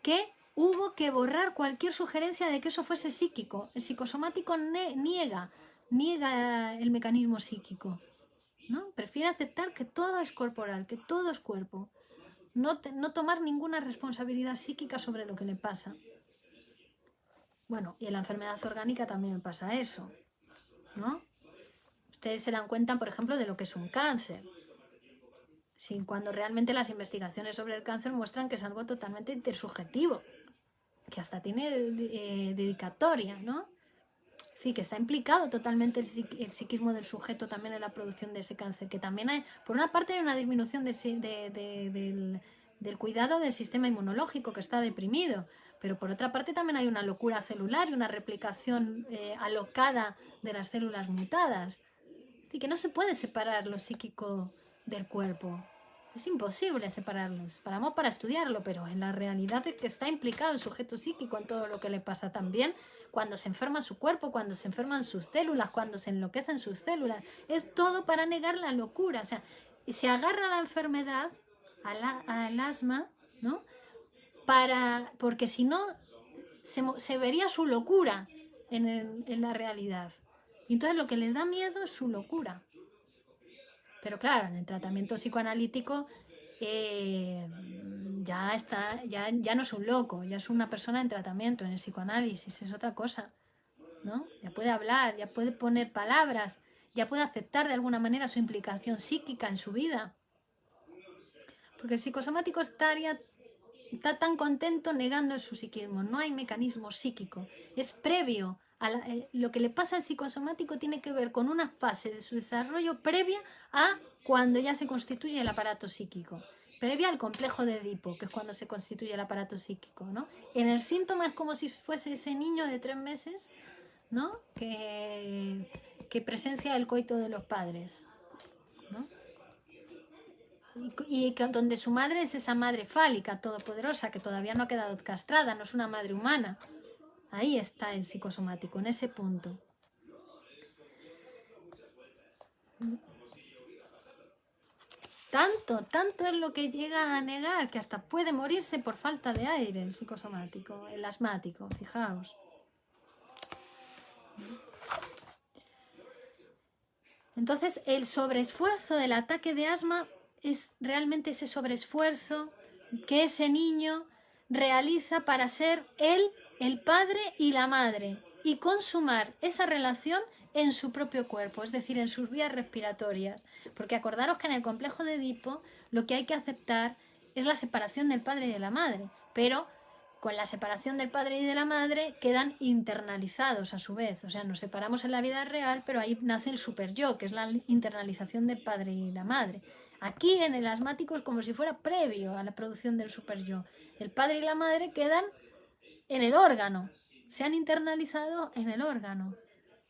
que hubo que borrar cualquier sugerencia de que eso fuese psíquico. El psicosomático niega el mecanismo psíquico, ¿no? Prefiere aceptar que todo es corporal, que todo es cuerpo. No tomar ninguna responsabilidad psíquica sobre lo que le pasa. Bueno, y en la enfermedad orgánica también pasa eso, ¿no? ustedes se dan cuenta, por ejemplo, de lo que es un cáncer. Sí, cuando realmente las investigaciones sobre el cáncer muestran que es algo totalmente intersubjetivo, que hasta tiene dedicatoria, ¿no? Sí, que está implicado totalmente el psiquismo del sujeto también en la producción de ese cáncer, que también hay, por una parte hay una disminución del cuidado del sistema inmunológico que está deprimido, pero por otra parte también hay una locura celular y una replicación alocada de las células mutadas. Es decir, que no se puede separar lo psíquico del cuerpo. Es imposible separarlos. Paramos para estudiarlo, pero en la realidad es que está implicado el sujeto psíquico en todo lo que le pasa también cuando se enferma su cuerpo, cuando se enferman sus células, cuando se enloquecen sus células. Es todo para negar la locura. O sea, se agarra a la enfermedad, al asma, ¿no? Porque si no, se vería su locura en la realidad. Y entonces lo que les da miedo es su locura. Pero claro, en el tratamiento psicoanalítico ya no es un loco, ya es una persona en tratamiento, en el psicoanálisis, es otra cosa, ¿no? Ya puede hablar, ya puede poner palabras, ya puede aceptar de alguna manera su implicación psíquica en su vida. Porque el psicosomático está tan contento negando su psiquismo, no hay mecanismo psíquico, es previo. Lo que le pasa al psicosomático tiene que ver con una fase de su desarrollo previa a cuando ya se constituye el aparato psíquico, previa al complejo de Edipo, que es cuando se constituye el aparato psíquico, ¿no? En el síntoma es como si fuese ese niño de 3 meses, ¿no? que presencia el coito de los padres, ¿no? Y donde su madre es esa madre fálica, todopoderosa, que todavía no ha quedado castrada, no es una madre humana. Ahí está el psicosomático, en ese punto. Tanto es lo que llega a negar que hasta puede morirse por falta de aire el psicosomático, el asmático, fijaos. Entonces, el sobreesfuerzo del ataque de asma es realmente ese sobreesfuerzo que ese niño realiza para ser él, el padre y la madre, y consumar esa relación en su propio cuerpo, es decir, en sus vías respiratorias. Porque acordaros que en el complejo de Edipo lo que hay que aceptar es la separación del padre y de la madre, pero con la separación del padre y de la madre quedan internalizados a su vez. O sea, nos separamos en la vida real, pero ahí nace el superyo, que es la internalización del padre y la madre. Aquí en el asmático es como si fuera previo a la producción del superyo. El padre y la madre quedan en el órgano, se han internalizado en el órgano.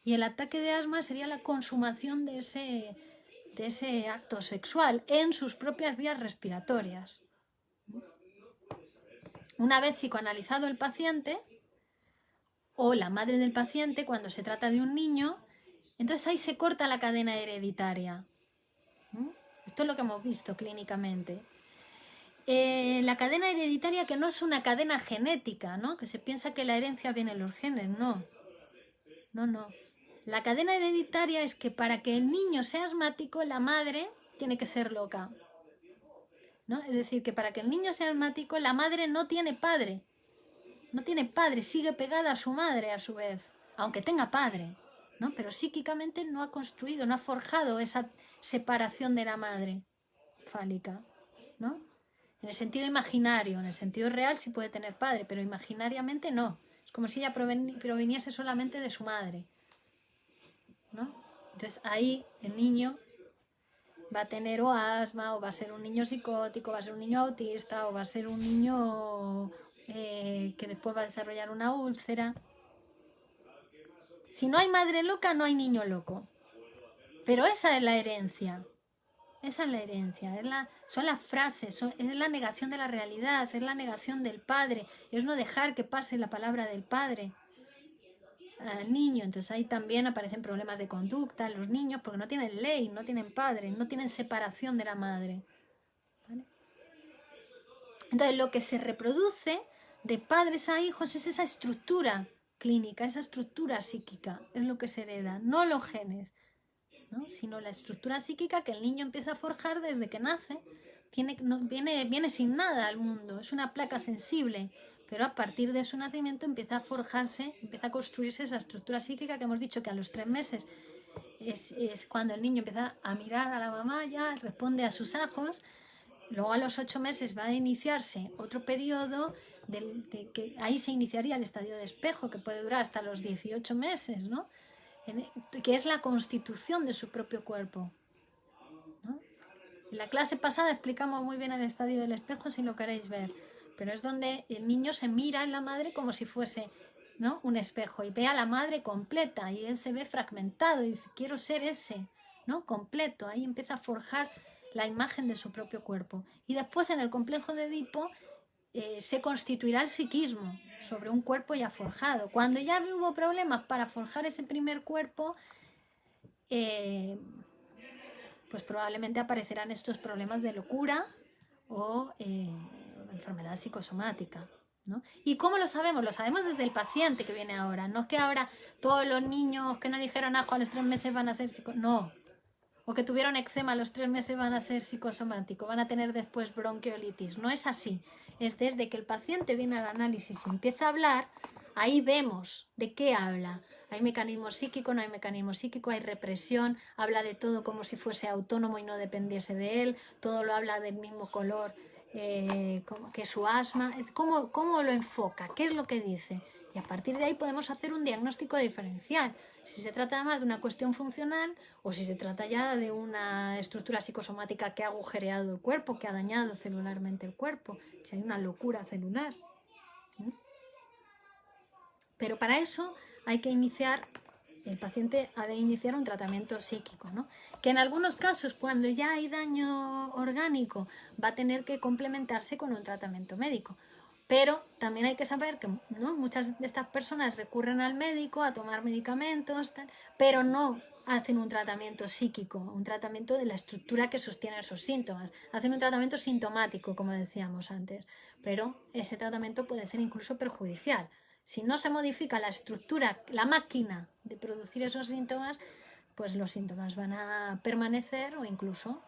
Y el ataque de asma sería la consumación de ese acto sexual en sus propias vías respiratorias. Una vez psicoanalizado el paciente o la madre del paciente, cuando se trata de un niño, entonces ahí se corta la cadena hereditaria. Esto es lo que hemos visto clínicamente. La cadena hereditaria, que no es una cadena genética, ¿no? Que se piensa que la herencia viene en los genes, no. La cadena hereditaria es que para que el niño sea asmático, la madre tiene que ser loca, ¿no? Es decir, que para que el niño sea asmático, la madre no tiene padre. No tiene padre, sigue pegada a su madre a su vez, aunque tenga padre, ¿no? Pero psíquicamente no ha construido, no ha forjado esa separación de la madre fálica, ¿no? En el sentido imaginario, en el sentido real sí puede tener padre, pero imaginariamente no. Es como si ella proviniese solamente de su madre, ¿no? Entonces ahí el niño va a tener o asma, o va a ser un niño psicótico, va a ser un niño autista, o va a ser un niño que después va a desarrollar una úlcera. Si no hay madre loca, no hay niño loco. Pero esa es la herencia. Esa es la herencia. Son las frases, es la negación de la realidad, es la negación del padre, es no dejar que pase la palabra del padre al niño. Entonces ahí también aparecen problemas de conducta en los niños porque no tienen ley, no tienen padre, no tienen separación de la madre. ¿Vale? Entonces lo que se reproduce de padres a hijos es esa estructura clínica, esa estructura psíquica, es lo que se hereda, no los genes, ¿no? Sino la estructura psíquica que el niño empieza a forjar desde que nace. Viene sin nada al mundo, es una placa sensible, pero a partir de su nacimiento empieza a forjarse, empieza a construirse esa estructura psíquica que hemos dicho que a los 3 meses es cuando el niño empieza a mirar a la mamá, ya responde a sus ajos. Luego a los 8 meses va a iniciarse otro periodo de que ahí se iniciaría el estadio de espejo, que puede durar hasta los 18 meses, ¿no? Que es la constitución de su propio cuerpo, ¿no? En la clase pasada explicamos muy bien el estadio del espejo, si lo queréis ver, pero es donde el niño se mira en la madre como si fuese, ¿no?, un espejo, y ve a la madre completa, y él se ve fragmentado y dice, quiero ser ese, ¿no?, completo. Ahí empieza a forjar la imagen de su propio cuerpo. Y después en el complejo de Edipo se constituirá el psiquismo sobre un cuerpo ya forjado. Cuando ya hubo problemas para forjar ese primer cuerpo, pues probablemente aparecerán estos problemas de locura o enfermedad psicosomática, ¿no? ¿Y cómo lo sabemos? Lo sabemos desde el paciente que viene ahora. No es que ahora todos los niños que no dijeron ajo a los 3 meses van a ser no. O que tuvieron eczema a los 3 meses van a ser psicosomáticos, van a tener después bronquiolitis. No es así. Es desde que el paciente viene al análisis y empieza a hablar, ahí vemos de qué habla. Hay mecanismo psíquico, no hay mecanismo psíquico, hay represión, habla de todo como si fuese autónomo y no dependiese de él, todo lo habla del mismo color que su asma. ¿Cómo lo enfoca? ¿Qué es lo que dice? Y a partir de ahí podemos hacer un diagnóstico diferencial. Si se trata más de una cuestión funcional o si se trata ya de una estructura psicosomática que ha agujereado el cuerpo, que ha dañado celularmente el cuerpo, si hay una locura celular. Pero para eso hay que el paciente ha de iniciar un tratamiento psíquico, ¿no? Que en algunos casos, cuando ya hay daño orgánico, va a tener que complementarse con un tratamiento médico. Pero también hay que saber que, ¿no?, muchas de estas personas recurren al médico a tomar medicamentos, pero no hacen un tratamiento psíquico, un tratamiento de la estructura que sostiene esos síntomas. Hacen un tratamiento sintomático, como decíamos antes, pero ese tratamiento puede ser incluso perjudicial. Si no se modifica la estructura, la máquina de producir esos síntomas, pues los síntomas van a permanecer o incluso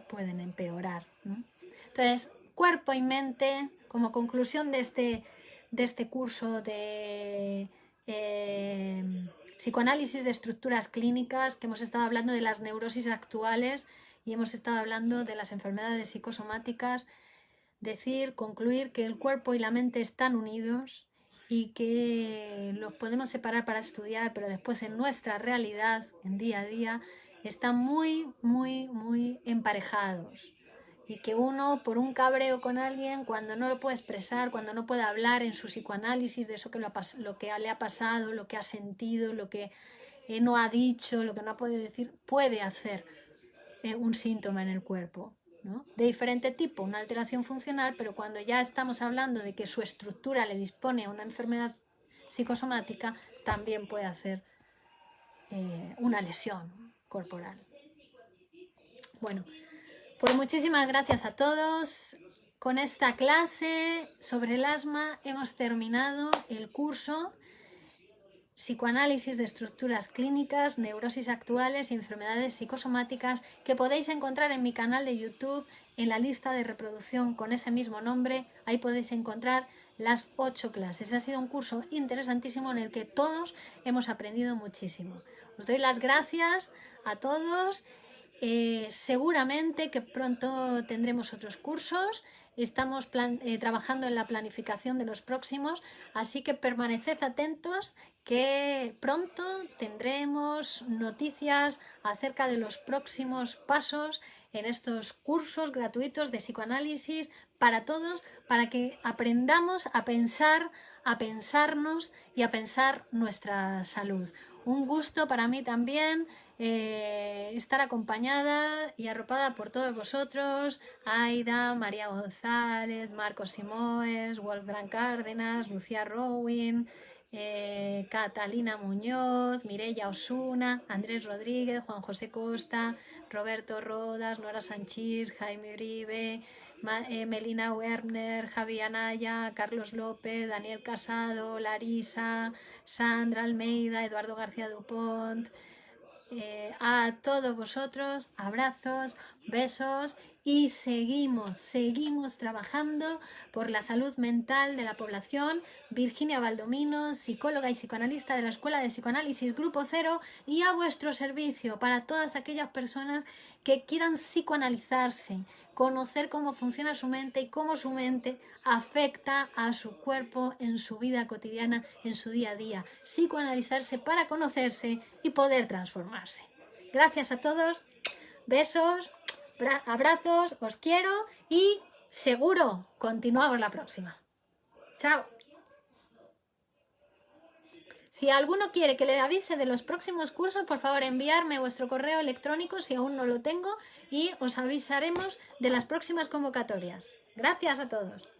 pueden empeorar, ¿no? Entonces, cuerpo y mente, como conclusión de este curso de psicoanálisis de estructuras clínicas, que hemos estado hablando de las neurosis actuales y hemos estado hablando de las enfermedades psicosomáticas, concluir que el cuerpo y la mente están unidos y que los podemos separar para estudiar, pero después en nuestra realidad, en día a día, están muy, muy, muy emparejados. Y que uno, por un cabreo con alguien, cuando no lo puede expresar, cuando no puede hablar en su psicoanálisis de eso que lo que le ha pasado, lo que ha sentido, lo que no ha dicho, lo que no puede decir, puede hacer un síntoma en el cuerpo, ¿no?, de diferente tipo, una alteración funcional, pero cuando ya estamos hablando de que su estructura le dispone a una enfermedad psicosomática, también puede hacer una lesión corporal. Bueno, pues muchísimas gracias a todos. Con esta clase sobre el asma hemos terminado el curso Psicoanálisis de estructuras clínicas, neurosis actuales y enfermedades psicosomáticas, que podéis encontrar en mi canal de YouTube en la lista de reproducción con ese mismo nombre. Ahí podéis encontrar las 8 clases. Ha sido un curso interesantísimo en el que todos hemos aprendido muchísimo. Os doy las gracias a todos. Seguramente que pronto tendremos otros cursos. Estamos trabajando en la planificación de los próximos, así que permaneced atentos, que pronto tendremos noticias acerca de los próximos pasos en estos cursos gratuitos de psicoanálisis para todos, para que aprendamos a pensar, a pensarnos y a pensar nuestra salud. Un gusto para mí también estar acompañada y arropada por todos vosotros: Aida, María González, Marcos Simoes, Wolfgang Cárdenas, Lucía Rowin, Catalina Muñoz, Mireia Osuna, Andrés Rodríguez, Juan José Costa, Roberto Rodas, Nora Sanchís, Jaime Uribe, Melina Werner, Javi Anaya, Carlos López, Daniel Casado, Larisa, Sandra Almeida, Eduardo García Dupont. A todos vosotros, abrazos, besos y seguimos trabajando por la salud mental de la población. Virginia Baldomino, psicóloga y psicoanalista de la Escuela de Psicoanálisis Grupo Cero, y a vuestro servicio para todas aquellas personas que quieran psicoanalizarse, conocer cómo funciona su mente y cómo su mente afecta a su cuerpo en su vida cotidiana, en su día a día. Psicoanalizarse para conocerse y poder transformarse. Gracias a todos, besos, abrazos, os quiero y seguro continuamos la próxima. Chao. Si alguno quiere que le avise de los próximos cursos, por favor enviarme vuestro correo electrónico si aún no lo tengo y os avisaremos de las próximas convocatorias. Gracias a todos.